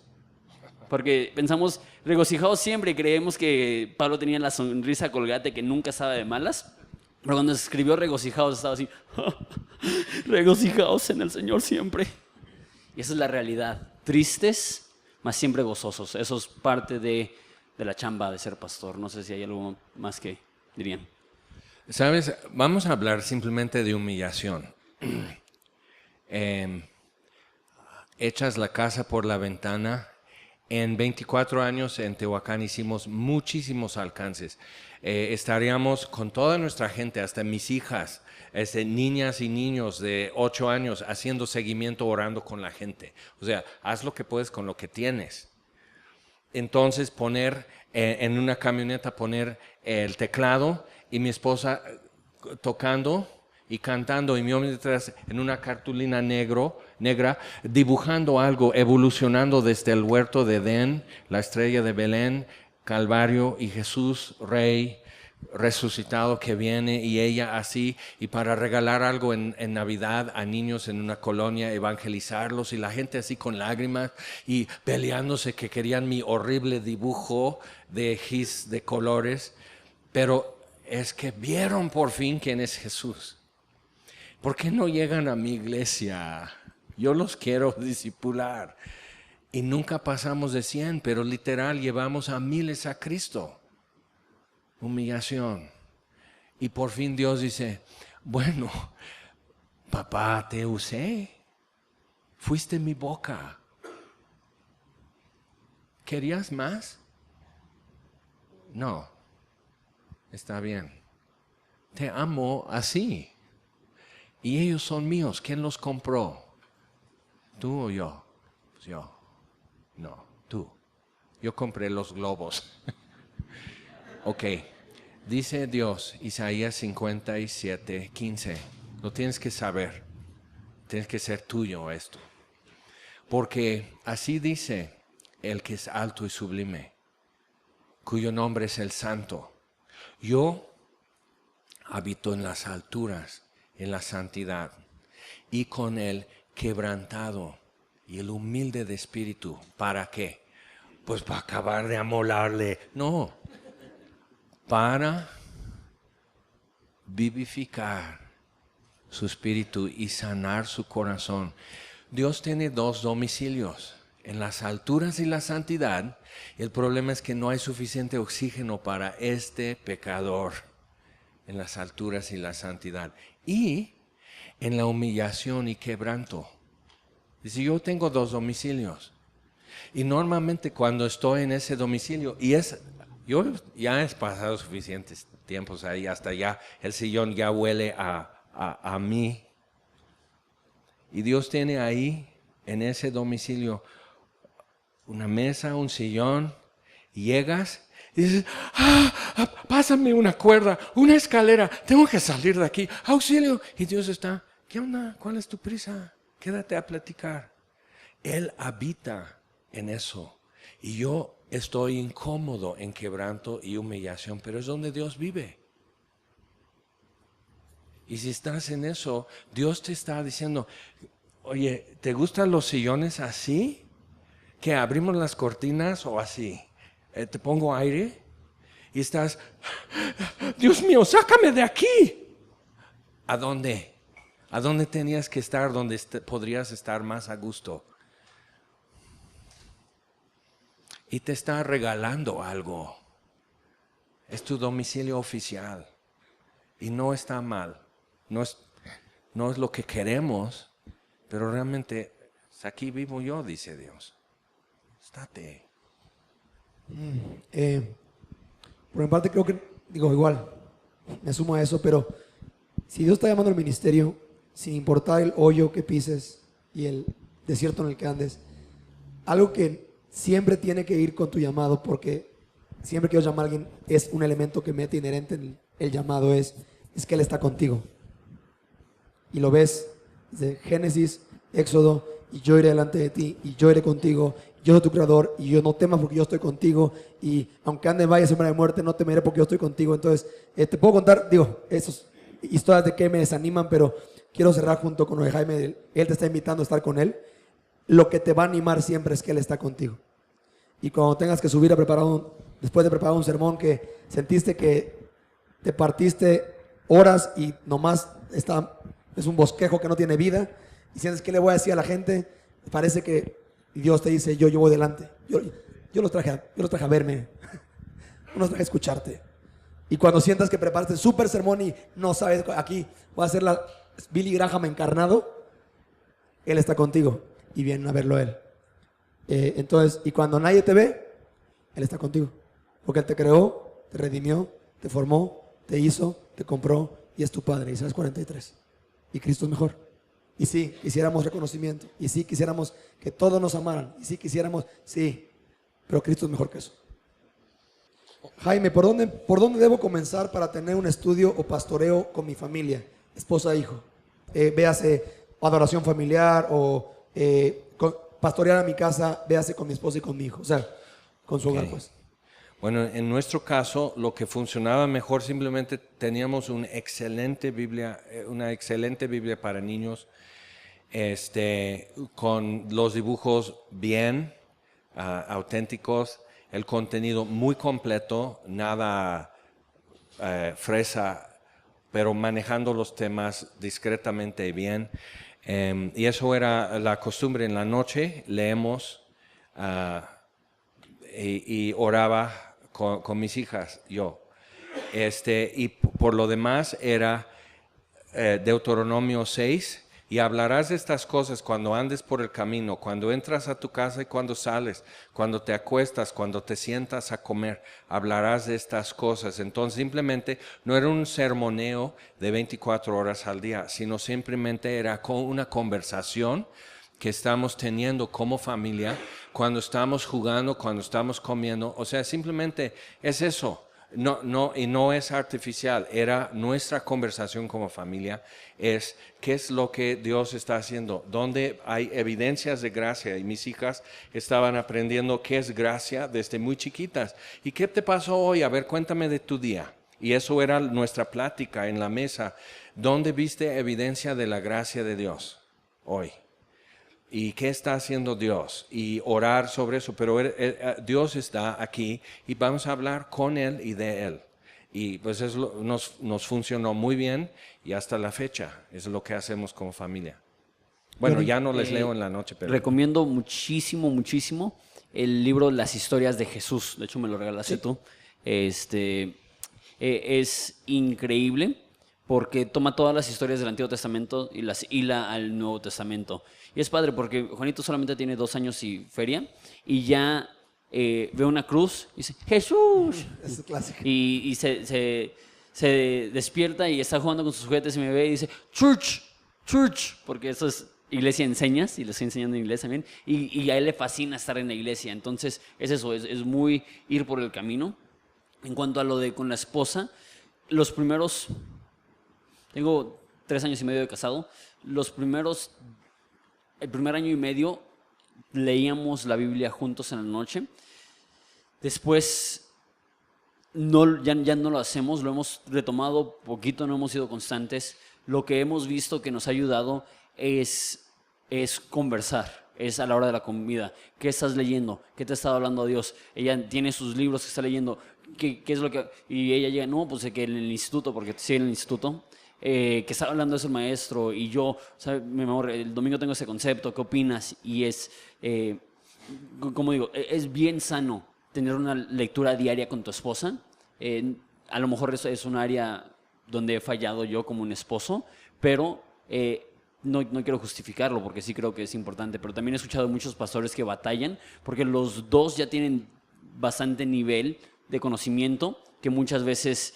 Speaker 3: Porque pensamos regocijaos siempre y creemos que Pablo tenía la sonrisa colgate que nunca estaba de malas. Pero cuando escribió regocijaos estaba así, regocijaos en el Señor siempre. Y esa es la realidad. Tristes, mas siempre gozosos. Eso es parte de la chamba de ser pastor. No sé si hay algo más que dirían.
Speaker 1: ¿Sabes? Vamos a hablar simplemente de humillación. Echas la casa por la ventana. En 24 años en Tehuacán hicimos muchísimos alcances. Estaríamos con toda nuestra gente, hasta mis hijas, niñas y niños de 8 años, haciendo seguimiento, orando con la gente. O sea, haz lo que puedes con lo que tienes. Entonces poner en una camioneta, poner el teclado y mi esposa tocando y cantando, y mi hombre detrás en una cartulina negra, dibujando algo, evolucionando desde el huerto de Edén, la estrella de Belén, Calvario y Jesús, Rey, resucitado que viene, y ella así, y para regalar algo en Navidad a niños en una colonia, evangelizarlos, y la gente así con lágrimas y peleándose que querían mi horrible dibujo de gis de colores, pero es que vieron por fin quién es Jesús. ¿Por qué no llegan a mi iglesia? Yo los quiero discipular. Y nunca pasamos de 100, pero literal llevamos a miles a Cristo. Humillación. Y por fin Dios dice, bueno, papá, te usé. Fuiste mi boca. ¿Querías más? No. Está bien. Te amo así. Y ellos son míos. ¿Quién los compró? ¿Tú o yo? Pues yo. No, tú. Yo compré los globos. Ok. Dice Dios, Isaías 57:15. Lo tienes que saber. Tienes que ser tuyo esto. Porque así dice el que es alto y sublime, cuyo nombre es el Santo. Yo habito en las alturas, en la santidad, y con el quebrantado y el humilde de espíritu. ¿Para qué? Pues para acabar de amolarle. No, para vivificar su espíritu y sanar su corazón. Dios tiene 2 domicilios, en las alturas y la santidad. El problema es que no hay suficiente oxígeno para este pecador en las alturas y la santidad. Y en la humillación y quebranto. Dice, yo tengo 2 domicilios. Y normalmente cuando estoy en ese domicilio, yo ya he pasado suficientes tiempos ahí, hasta ya el sillón ya huele a mí. Y Dios tiene ahí, en ese domicilio, una mesa, un sillón, y llegas y dices, pásame una cuerda, una escalera, tengo que salir de aquí, auxilio. Y Dios está, ¿qué onda? ¿Cuál es tu prisa? Quédate a platicar. Él habita en eso. Y yo estoy incómodo en quebranto y humillación, pero es donde Dios vive. Y si estás en eso, Dios te está diciendo, oye, ¿te gustan los sillones así? ¿Que abrimos las cortinas o así? ¿Te pongo aire? Y estás, Dios mío, sácame de aquí. ¿A dónde? ¿A dónde tenías que estar? ¿Dónde podrías estar más a gusto? Y te está regalando algo. Es tu domicilio oficial. Y no está mal. No es lo que queremos, pero realmente aquí vivo yo, dice Dios. Estate.
Speaker 2: Por mi parte creo que, igual, me sumo a eso, pero si Dios está llamando al ministerio, sin importar el hoyo que pises y el desierto en el que andes, algo que siempre tiene que ir con tu llamado, porque siempre que Dios llama a alguien, es un elemento que mete inherente en el llamado, es que Él está contigo. Y lo ves desde Génesis, Éxodo, y yo iré delante de ti, y yo iré contigo, yo soy tu creador, y yo no temas porque yo estoy contigo, y aunque ande en valle sombra de muerte, no temeré porque yo estoy contigo. Entonces, te puedo contar, esas historias de que me desaniman, pero quiero cerrar junto con lo de Jaime. Él te está invitando a estar con Él. Lo que te va a animar siempre es que Él está contigo. Y cuando tengas que subir después de preparar un sermón que sentiste que te partiste horas y nomás es un bosquejo que no tiene vida, y sientes que le voy a decir a la gente, parece que Dios te dice, yo voy delante. Yo los traje a verme, no los traje a escucharte. Y cuando sientas que preparaste el súper sermón y no sabes, aquí voy a hacer la Billy Graham encarnado, Él está contigo y vienen a verlo Él. Entonces, y cuando nadie te ve, Él está contigo. Porque Él te creó, te redimió, te formó, te hizo, te compró y es tu Padre. Isaías 43. Y Cristo es mejor. Y sí, quisiéramos reconocimiento. Y sí, quisiéramos que todos nos amaran. Y sí, quisiéramos, sí, pero Cristo es mejor que eso. Jaime, ¿por dónde debo comenzar para tener un estudio o pastoreo con mi familia? Esposa e hijo. Véase adoración familiar o pastorear a mi casa, véase con mi esposa y con mi hijo. O sea, con su hogar, pues.
Speaker 1: Bueno, en nuestro caso, lo que funcionaba mejor, simplemente teníamos una excelente Biblia para niños, con los dibujos bien auténticos, el contenido muy completo, nada fresa, pero manejando los temas discretamente bien. Y eso era la costumbre. En la noche leemos y oraba con mis hijas, yo. Y por lo demás era Deuteronomio 6. Y hablarás de estas cosas cuando andes por el camino, cuando entras a tu casa y cuando sales, cuando te acuestas, cuando te sientas a comer, hablarás de estas cosas. Entonces simplemente no era un sermoneo de 24 horas al día, sino simplemente era una conversación que estamos teniendo como familia, cuando estamos jugando, cuando estamos comiendo. O sea, simplemente es eso. Y no es artificial, era nuestra conversación como familia, es qué es lo que Dios está haciendo, dónde hay evidencias de gracia, y mis hijas estaban aprendiendo qué es gracia desde muy chiquitas. ¿Y qué te pasó hoy? A ver, cuéntame de tu día. Y eso era nuestra plática en la mesa. ¿Dónde viste evidencia de la gracia de Dios hoy? ¿Y qué está haciendo Dios? Y orar sobre eso. Pero Dios está aquí y vamos a hablar con Él y de Él. Y pues eso nos funcionó muy bien y hasta la fecha es lo que hacemos como familia. Bueno, ya no les leo en la noche, pero...
Speaker 3: Recomiendo muchísimo, muchísimo el libro Las historias de Jesús. De hecho, me lo regalaste tú. Es increíble porque toma todas las historias del Antiguo Testamento y las hila al Nuevo Testamento. Y es padre porque Juanito solamente tiene 2 años y feria y ya ve una cruz y dice, ¡Jesús!
Speaker 2: Es clásico.
Speaker 3: Y se despierta y está jugando con sus juguetes y me ve y dice, ¡Church! ¡Church! Porque eso es iglesia enseñas y le estoy enseñando en inglés también. Y a él le fascina estar en la iglesia. Entonces es eso, es muy ir por el camino. En cuanto a lo de con la esposa, tengo 3 años y medio de casado. El primer año y medio leíamos la Biblia juntos en la noche. Después ya no lo hacemos, lo hemos retomado poquito, no hemos sido constantes. Lo que hemos visto que nos ha ayudado es conversar. Es a la hora de la comida. ¿Qué estás leyendo? ¿Qué te ha estado hablando Dios? Ella tiene sus libros que está leyendo. ¿Qué es lo que...? Y ella llega, no, pues que en el instituto, porque sigue en el instituto, que está hablando de eso el maestro, y yo, o sea, el domingo tengo ese concepto, ¿qué opinas? Y es, como digo, es bien sano tener una lectura diaria con tu esposa. A lo mejor eso es un área donde he fallado yo como un esposo, pero... No quiero justificarlo porque sí creo que es importante, pero también he escuchado muchos pastores que batallan porque los dos ya tienen bastante nivel de conocimiento que muchas veces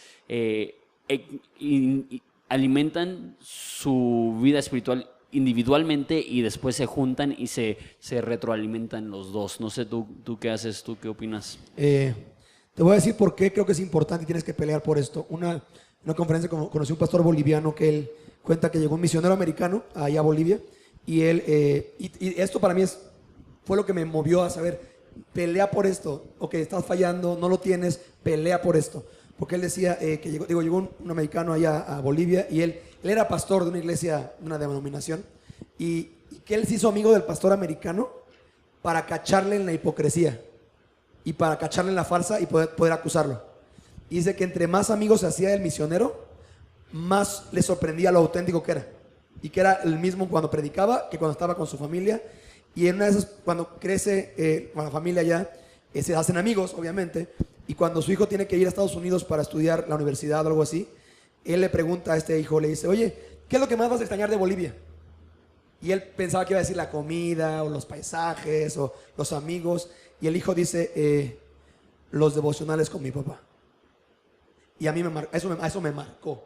Speaker 3: alimentan su vida espiritual individualmente y después se juntan y se retroalimentan los dos. No sé, ¿tú qué haces? ¿Tú qué opinas?
Speaker 2: Te voy a decir por qué creo que es importante y tienes que pelear por esto. Una conferencia conocí a un pastor boliviano que él cuenta que llegó un misionero americano allá a Bolivia y él, y esto para mí fue lo que me movió a saber, pelea por esto, ok, estás fallando, no lo tienes, pelea por esto. Porque él decía que llegó un americano allá a Bolivia y él era pastor de una iglesia, de una denominación, y que él se hizo amigo del pastor americano para cacharle en la hipocresía y para cacharle en la farsa y poder acusarlo. Y dice que entre más amigos se hacía el misionero, más le sorprendía lo auténtico que era. Y que era el mismo cuando predicaba que cuando estaba con su familia. Y en una de esas, cuando crece con la familia ya, se hacen amigos, obviamente, y cuando su hijo tiene que ir a Estados Unidos para estudiar la universidad o algo así, él le pregunta a este hijo, le dice, oye, ¿qué es lo que más vas a extrañar de Bolivia? Y él pensaba que iba a decir la comida o los paisajes o los amigos, y el hijo dice, los devocionales con mi papá. Y a mí eso me marcó,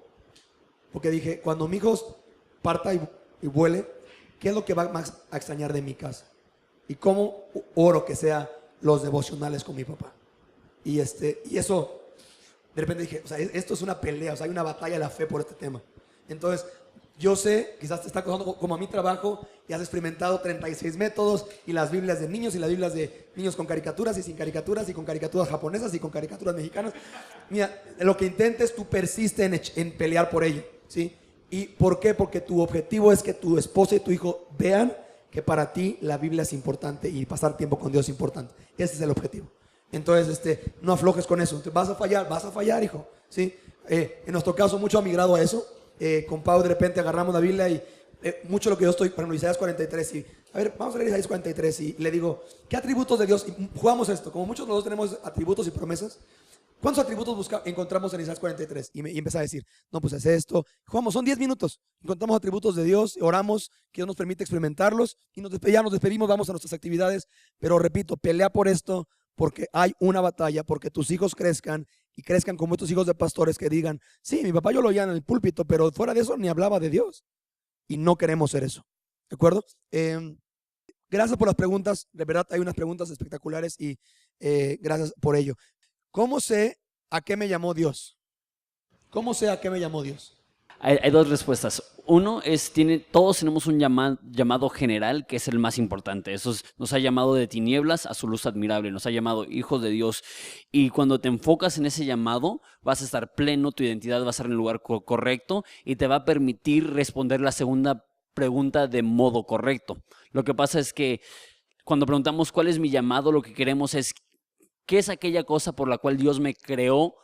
Speaker 2: porque dije, cuando mi hijo parta y vuele, ¿qué es lo que va más a extrañar de mi casa? Y cómo oro que sea los devocionales con mi papá. Y eso, de repente dije, o sea, esto es una pelea, o sea, hay una batalla de la fe por este tema. Entonces, yo sé, quizás te está costando como a mi trabajo y has experimentado 36 métodos y las Biblias de niños y las Biblias de niños con caricaturas y sin caricaturas y con caricaturas japonesas y con caricaturas mexicanas. Mira, lo que intentes, tú persiste en pelear por ello, ¿sí? ¿Y por qué? Porque tu objetivo es que tu esposa y tu hijo vean que para ti la Biblia es importante y pasar tiempo con Dios es importante. Ese es el objetivo. Entonces, no aflojes con eso. Entonces, vas a fallar, hijo, ¿sí? En nuestro caso, mucho ha migrado a eso. Con Pau de repente agarramos la Biblia y mucho lo que yo estoy, por ejemplo, Isaías 43 y, a ver, vamos a leer Isaías 43 y le digo, ¿qué atributos de Dios? Y jugamos esto, como muchos de nosotros tenemos atributos y promesas, ¿cuántos atributos encontramos en Isaías 43? Y empecé a decir, no, pues es esto, jugamos, son 10 minutos, encontramos atributos de Dios, oramos, que Dios nos permite experimentarlos y ya nos despedimos, vamos a nuestras actividades, pero repito, pelea por esto, porque hay una batalla, porque tus hijos crezcan y crezcan como estos hijos de pastores que digan, sí, mi papá yo lo oía en el púlpito, pero fuera de eso ni hablaba de Dios. Y no queremos ser eso, ¿de acuerdo? Gracias por las preguntas, de verdad hay unas preguntas espectaculares y gracias por ello. ¿Cómo sé a qué me llamó Dios? ¿Cómo sé a qué me llamó Dios?
Speaker 3: Hay dos respuestas. Uno es, todos tenemos un llamado general que es el más importante. Nos ha llamado de tinieblas a su luz admirable, nos ha llamado hijos de Dios. Y cuando te enfocas en ese llamado, vas a estar pleno, tu identidad va a estar en el lugar correcto y te va a permitir responder la segunda pregunta de modo correcto. Lo que pasa es que cuando preguntamos cuál es mi llamado, lo que queremos es qué es aquella cosa por la cual Dios me creó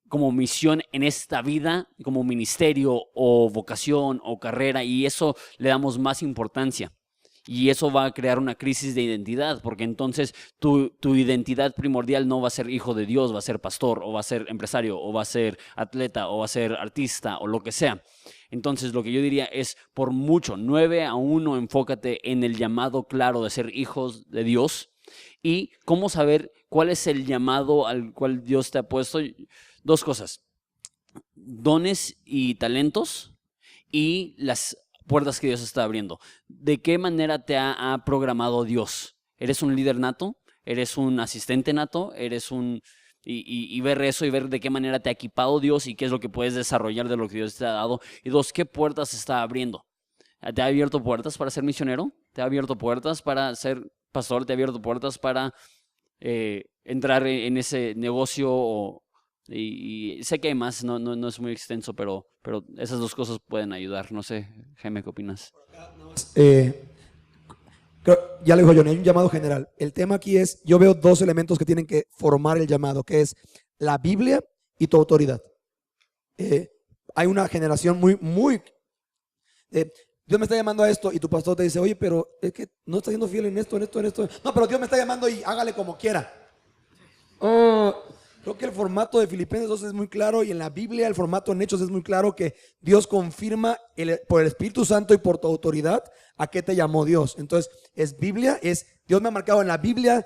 Speaker 3: como misión en esta vida, como ministerio o vocación o carrera, y eso le damos más importancia. Y eso va a crear una crisis de identidad, porque entonces tu identidad primordial no va a ser hijo de Dios, va a ser pastor, o va a ser empresario, o va a ser atleta, o va a ser artista, o lo que sea. Entonces lo que yo diría es, por mucho, 9-1, enfócate en el llamado claro de ser hijos de Dios. Y cómo saber cuál es el llamado al cual Dios te ha puesto. Dos cosas: dones y talentos y las puertas que Dios está abriendo. ¿De qué manera te ha programado Dios? ¿Eres un líder nato? ¿Eres un asistente nato? Y ver eso y ver de qué manera te ha equipado Dios y qué es lo que puedes desarrollar de lo que Dios te ha dado. Y dos, ¿qué puertas está abriendo? ¿Te ha abierto puertas para ser misionero? ¿Te ha abierto puertas para ser pastor? ¿Te ha abierto puertas para entrar en ese negocio? Y sé que hay más, no es muy extenso, pero esas dos cosas pueden ayudar. No sé, Jaime, ¿qué opinas?
Speaker 2: Ya lo dijo Johnny, hay un llamado general. El tema aquí es, yo veo dos elementos que tienen que formar el llamado, que es la Biblia y tu autoridad. Hay una generación muy... Dios me está llamando a esto y tu pastor te dice, oye, pero es que no está siendo fiel en esto. No, pero Dios me está llamando y hágale como quiera. Creo que el formato de Filipenses 2 es muy claro y en la Biblia el formato en Hechos es muy claro que Dios confirma por el Espíritu Santo y por tu autoridad a qué te llamó Dios. Entonces, es Biblia, Dios me ha marcado en la Biblia.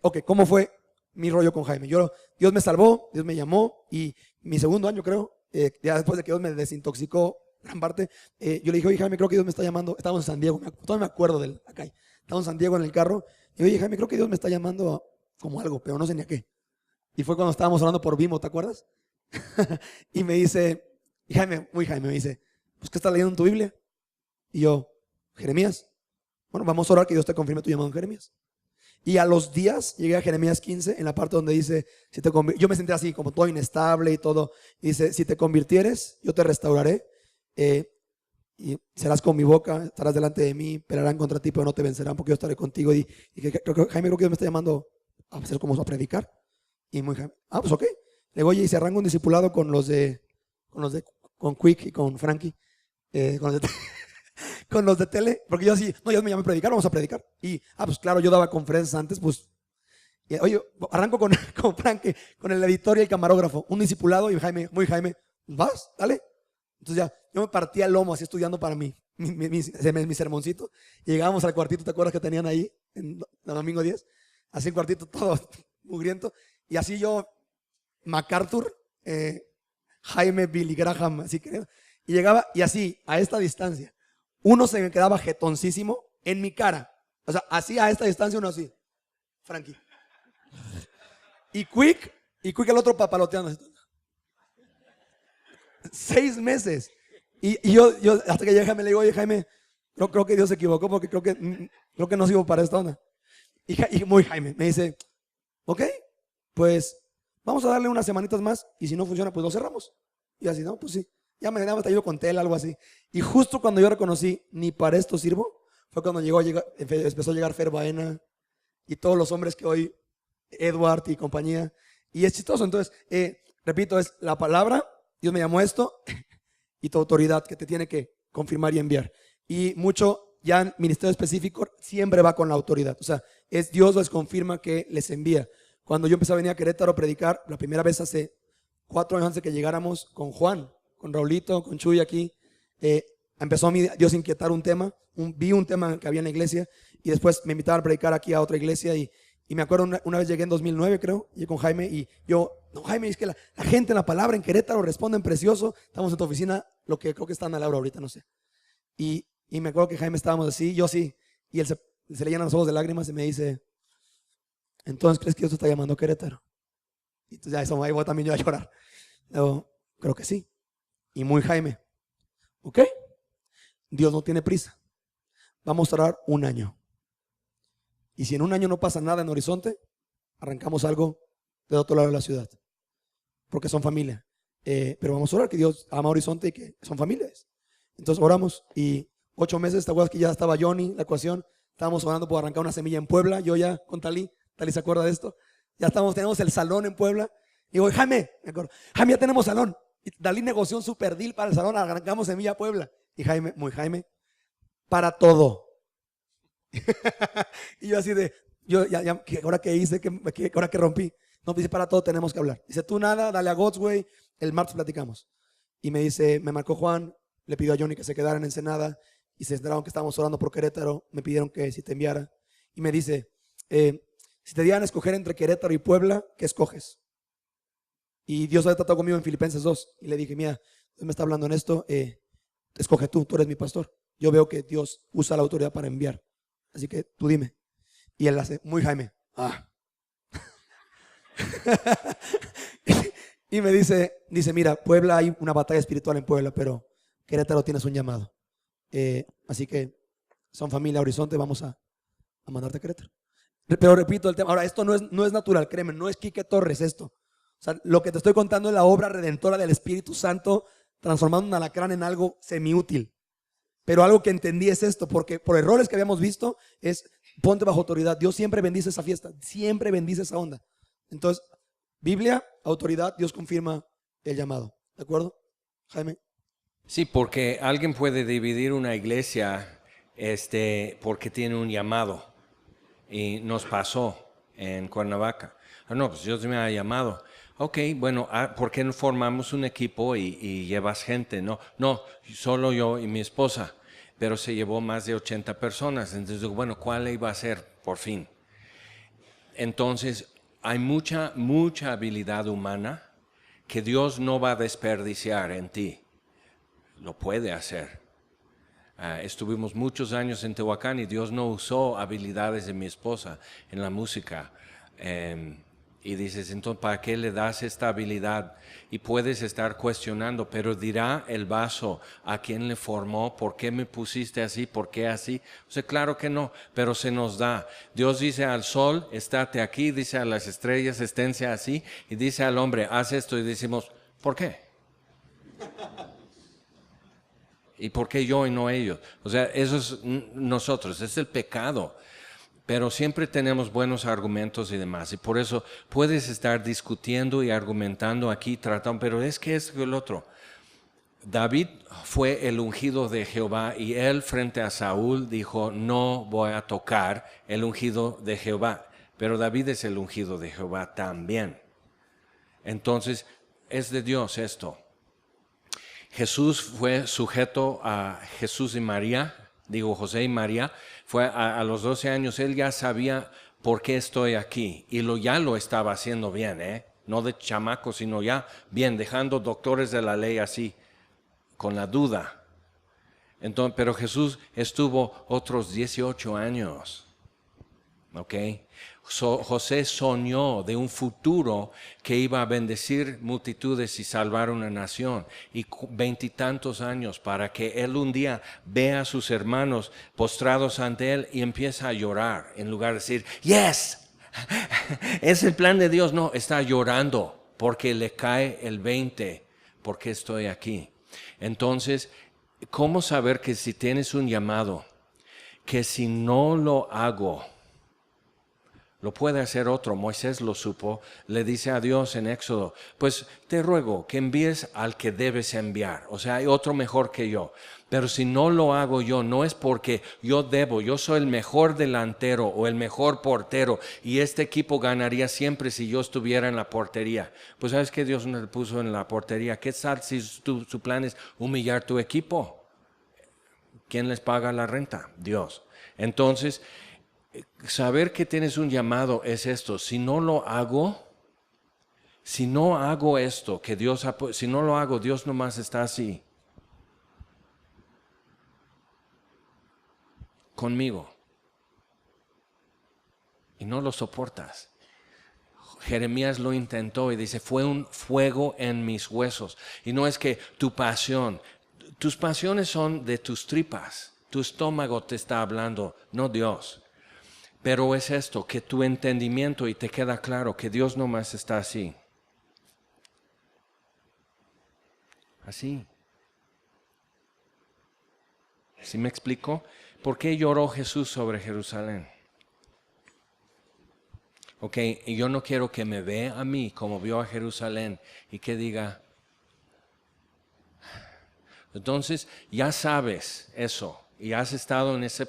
Speaker 2: Ok, ¿cómo fue mi rollo con Jaime? Dios me salvó, Dios me llamó y mi segundo año creo, ya después de que Dios me desintoxicó gran parte, yo le dije, oye Jaime, creo que Dios me está llamando. Estábamos en San Diego, todavía me acuerdo de él, acá. Estábamos en San Diego en el carro y oye Jaime, creo que Dios me está llamando como algo, pero no sé ni a qué. Y fue cuando estábamos hablando por Vimo, ¿te acuerdas? Y me dice, Jaime, me dice, pues ¿qué estás leyendo en tu Biblia? Y yo, Jeremías. Bueno, vamos a orar que Dios te confirme tu llamado en Jeremías. Y a los días llegué a Jeremías 15, en la parte donde dice, yo me senté así como todo inestable y todo. Y dice, si te convirtieres, yo te restauraré. Y serás con mi boca, estarás delante de mí, pelearán contra ti, pero no te vencerán porque yo estaré contigo. Y Jaime, creo que Dios me está llamando a hacer como a predicar. Y muy Jaime, pues ok. Le digo, oye, y se arranca un discipulado con Quick y con Frankie, con los de tele, porque yo así, no, Dios me llama a predicar, vamos a predicar. Y, pues claro, yo daba conferencias antes, pues, Y, oye, arranco con Frank, con el editor y el camarógrafo, un discipulado, y Jaime, ¿vas? Dale. Entonces ya, yo me partía el lomo así estudiando para mi sermoncito. Y llegábamos al cuartito, ¿te acuerdas que tenían ahí en domingo 10? Así el cuartito todo mugriento. Y así yo, MacArthur, Jaime, Billy Graham, así creo. Y llegaba, y así, a esta distancia, uno se me quedaba jetoncísimo en mi cara. O sea, así a esta distancia, uno así. Frankie. Y Quick el otro papaloteando. 6 meses. Y yo hasta que llegué Jaime, le digo, oye Jaime, creo que Dios se equivocó porque creo que no sirvo para esta onda. Y muy Jaime me dice, ok, pues vamos a darle unas semanitas más y si no funciona, pues lo cerramos. Y así, no, pues sí. Ya me daba hasta yo con tela, algo así. Y justo cuando yo reconocí, ni para esto sirvo, fue cuando empezó a llegar Fer Baena y todos los hombres que hoy, Edward y compañía. Y es chistoso. Entonces, repito, es la palabra, Dios me llamó a esto, y tu autoridad que te tiene que confirmar y enviar. Y mucho, ya en ministerio específico, siempre va con la autoridad. O sea, es Dios les confirma que les envía. Cuando yo empecé a venir a Querétaro a predicar, la primera vez hace 4 años antes de que llegáramos con Juan, con Raulito, con Chuy aquí, empezó a mí Dios a inquietar un tema, vi un tema que había en la iglesia y después me invitaron a predicar aquí a otra iglesia y me acuerdo una vez llegué en 2009 creo, llegué con Jaime y yo, no Jaime, es que la gente en la palabra en Querétaro responden precioso, estamos en tu oficina, lo que creo que está en la Laura ahorita, no sé. Y me acuerdo que Jaime estábamos así, yo sí, y él se le llenan los ojos de lágrimas y me dice, entonces ¿crees que Dios te está llamando a Querétaro? Y entonces ya eso, ahí voy también yo a llorar. Yo, creo que sí. Y muy Jaime, ¿ok? Dios no tiene prisa. Vamos a orar 1 año. Y si en 1 año no pasa nada en Horizonte, arrancamos algo del otro lado de la ciudad. Porque son familia. Pero vamos a orar que Dios ama Horizonte y que son familias. Entonces oramos y 8 meses, ¿te acuerdas que ya estaba Johnny, la ecuación? Estábamos orando por arrancar una semilla en Puebla. Yo ya con Talí se acuerda de esto. Ya tenemos el salón en Puebla. Y digo, Jaime, me acuerdo, Jaime, ya tenemos salón. Y Dalí negoció un super deal para el salón, arrancamos Semilla Puebla. Y Jaime, para todo. Y yo así de, ¿ahora qué hice? ¿Ahora qué rompí? No, dice, para todo tenemos que hablar. Dice, tú nada, dale a Godsway, el martes platicamos. Y me dice, me marcó Juan, le pidió a Johnny que se quedara en Ensenada y se enteraron que estábamos orando por Querétaro, me pidieron que si te enviara. Y me dice, si te dieran a escoger entre Querétaro y Puebla, ¿qué escoges? Y Dios había tratado conmigo en Filipenses 2. Y le dije, mira, Dios me está hablando en esto, escoge tú eres mi pastor. Yo veo que Dios usa la autoridad para enviar. Así que tú dime. Y él hace, muy Jaime. Y me dice, mira, Puebla hay una batalla espiritual en Puebla, pero Querétaro tienes un llamado. Así que son familia Horizonte, vamos a mandarte a Querétaro. Pero repito el tema. Ahora, esto no es natural, créeme, no es Quique Torres esto. O sea, lo que te estoy contando es la obra redentora del Espíritu Santo transformando un alacrán en algo semiútil. Pero algo que entendí es esto, porque por errores que habíamos visto es ponte bajo autoridad. Dios siempre bendice esa fiesta, siempre bendice esa onda. Entonces, Biblia, autoridad, Dios confirma el llamado. ¿De acuerdo, Jaime?
Speaker 1: Sí, porque alguien puede dividir una iglesia porque tiene un llamado. Y nos pasó en Cuernavaca. No, pues Dios me ha llamado. Ok, bueno, ¿por qué no formamos un equipo y llevas gente? No, solo yo y mi esposa, pero se llevó más de 80 personas. Entonces, bueno, ¿cuál iba a ser por fin? Entonces, hay mucha habilidad humana que Dios no va a desperdiciar en ti. Lo puede hacer. Estuvimos muchos años en Tehuacán y Dios no usó habilidades de mi esposa en la música. Y dices, entonces, ¿para qué le das esta habilidad? Y puedes estar cuestionando, pero dirá el vaso a quién le formó, ¿por qué me pusiste así? ¿Por qué así? O sea, claro que no, pero se nos da. Dios dice al sol, estate aquí, dice a las estrellas, esténse así, y dice al hombre, haz esto, y decimos, ¿por qué? ¿Y por qué yo y no ellos? O sea, eso es nosotros, es el pecado. Pero siempre tenemos buenos argumentos y demás. Y por eso puedes estar discutiendo y argumentando aquí, tratando, pero es que es el otro. David fue el ungido de Jehová y él frente a Saúl dijo, no voy a tocar el ungido de Jehová. pero David es el ungido de Jehová también. Entonces, es de Dios esto. Jesús fue sujeto a Jesús y María, José y María, fue a los 12 años, él ya sabía por qué estoy aquí y ya lo estaba haciendo bien, no de chamaco, sino ya bien, dejando doctores de la ley así, con la duda. Entonces, pero Jesús estuvo otros 18 años, ¿ok? José soñó de un futuro que iba a bendecir multitudes y salvar una nación, y 20 y tantos años para que él un día vea a sus hermanos postrados ante él y empieza a llorar, en lugar de decir, yes, es el plan de Dios. No, está llorando porque le cae el 20, porque estoy aquí. Entonces, ¿cómo saber que si tienes un llamado, que si no lo hago, lo puede hacer otro? Moisés lo supo, le dice a Dios en Éxodo, pues te ruego que envíes al que debes enviar, o sea, hay otro mejor que yo, pero si no lo hago yo, no es porque yo soy el mejor delantero o el mejor portero y este equipo ganaría siempre si yo estuviera en la portería. Pues sabes que Dios no le puso en la portería. ¿Qué tal si su plan es humillar tu equipo? ¿Quién les paga la renta? Dios. Entonces, saber que tienes un llamado es esto. Si no lo hago, si no hago esto que Dios si no lo hago, Dios nomás está así conmigo y no lo soportas. Jeremías lo intentó y dice, fue un fuego en mis huesos. Y no es que tus pasiones son de tus tripas, tu estómago te está hablando, no Dios. Pero es esto, que tu entendimiento y te queda claro que Dios nomás está así. Así. ¿Sí me explico? ¿Por qué lloró Jesús sobre Jerusalén? Ok, y yo no quiero que me vea a mí como vio a Jerusalén y que diga. Entonces ya sabes eso y has estado en ese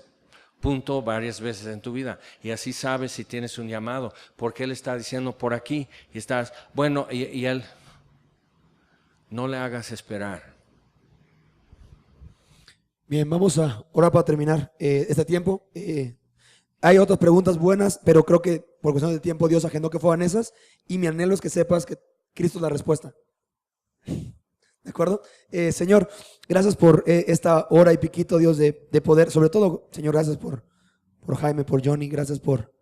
Speaker 1: punto varias veces en tu vida y así sabes si tienes un llamado, porque Él está diciendo por aquí y estás, bueno, y Él, no le hagas esperar.
Speaker 2: Bien, vamos a orar para terminar este tiempo. Hay otras preguntas buenas, pero creo que por cuestión de tiempo Dios agendó que fueran esas, y mi anhelo es que sepas que Cristo es la respuesta. ¿De acuerdo? Señor, gracias por esta hora y piquito, Dios, de poder, sobre todo, Señor, gracias por Jaime, por Johnny, gracias por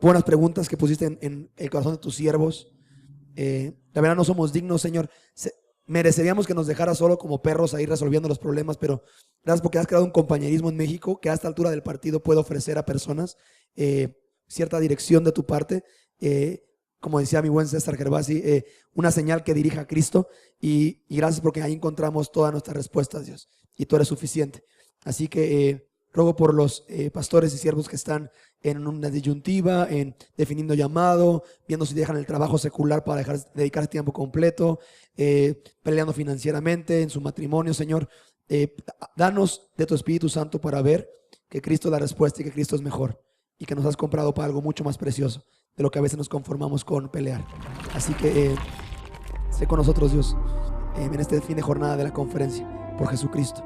Speaker 2: buenas preguntas que pusiste en el corazón de tus siervos. La verdad no somos dignos, Señor. Mereceríamos que nos dejaras solo como perros ahí resolviendo los problemas, pero gracias porque has creado un compañerismo en México que a esta altura del partido puede ofrecer a personas cierta dirección de tu parte, como decía mi buen César Gervasi, una señal que dirija a Cristo, y gracias porque ahí encontramos todas nuestras respuestas, Dios, y tú eres suficiente. Así que ruego por los pastores y siervos que están en una disyuntiva, en definiendo llamado, viendo si dejan el trabajo secular para dedicarse tiempo completo, peleando financieramente en su matrimonio, Señor. Danos de tu Espíritu Santo para ver que Cristo es la respuesta y que Cristo es mejor, y que nos has comprado para algo mucho más precioso de lo que a veces nos conformamos con pelear. Así que sé con nosotros, Dios, en este fin de jornada de la conferencia, por Jesucristo.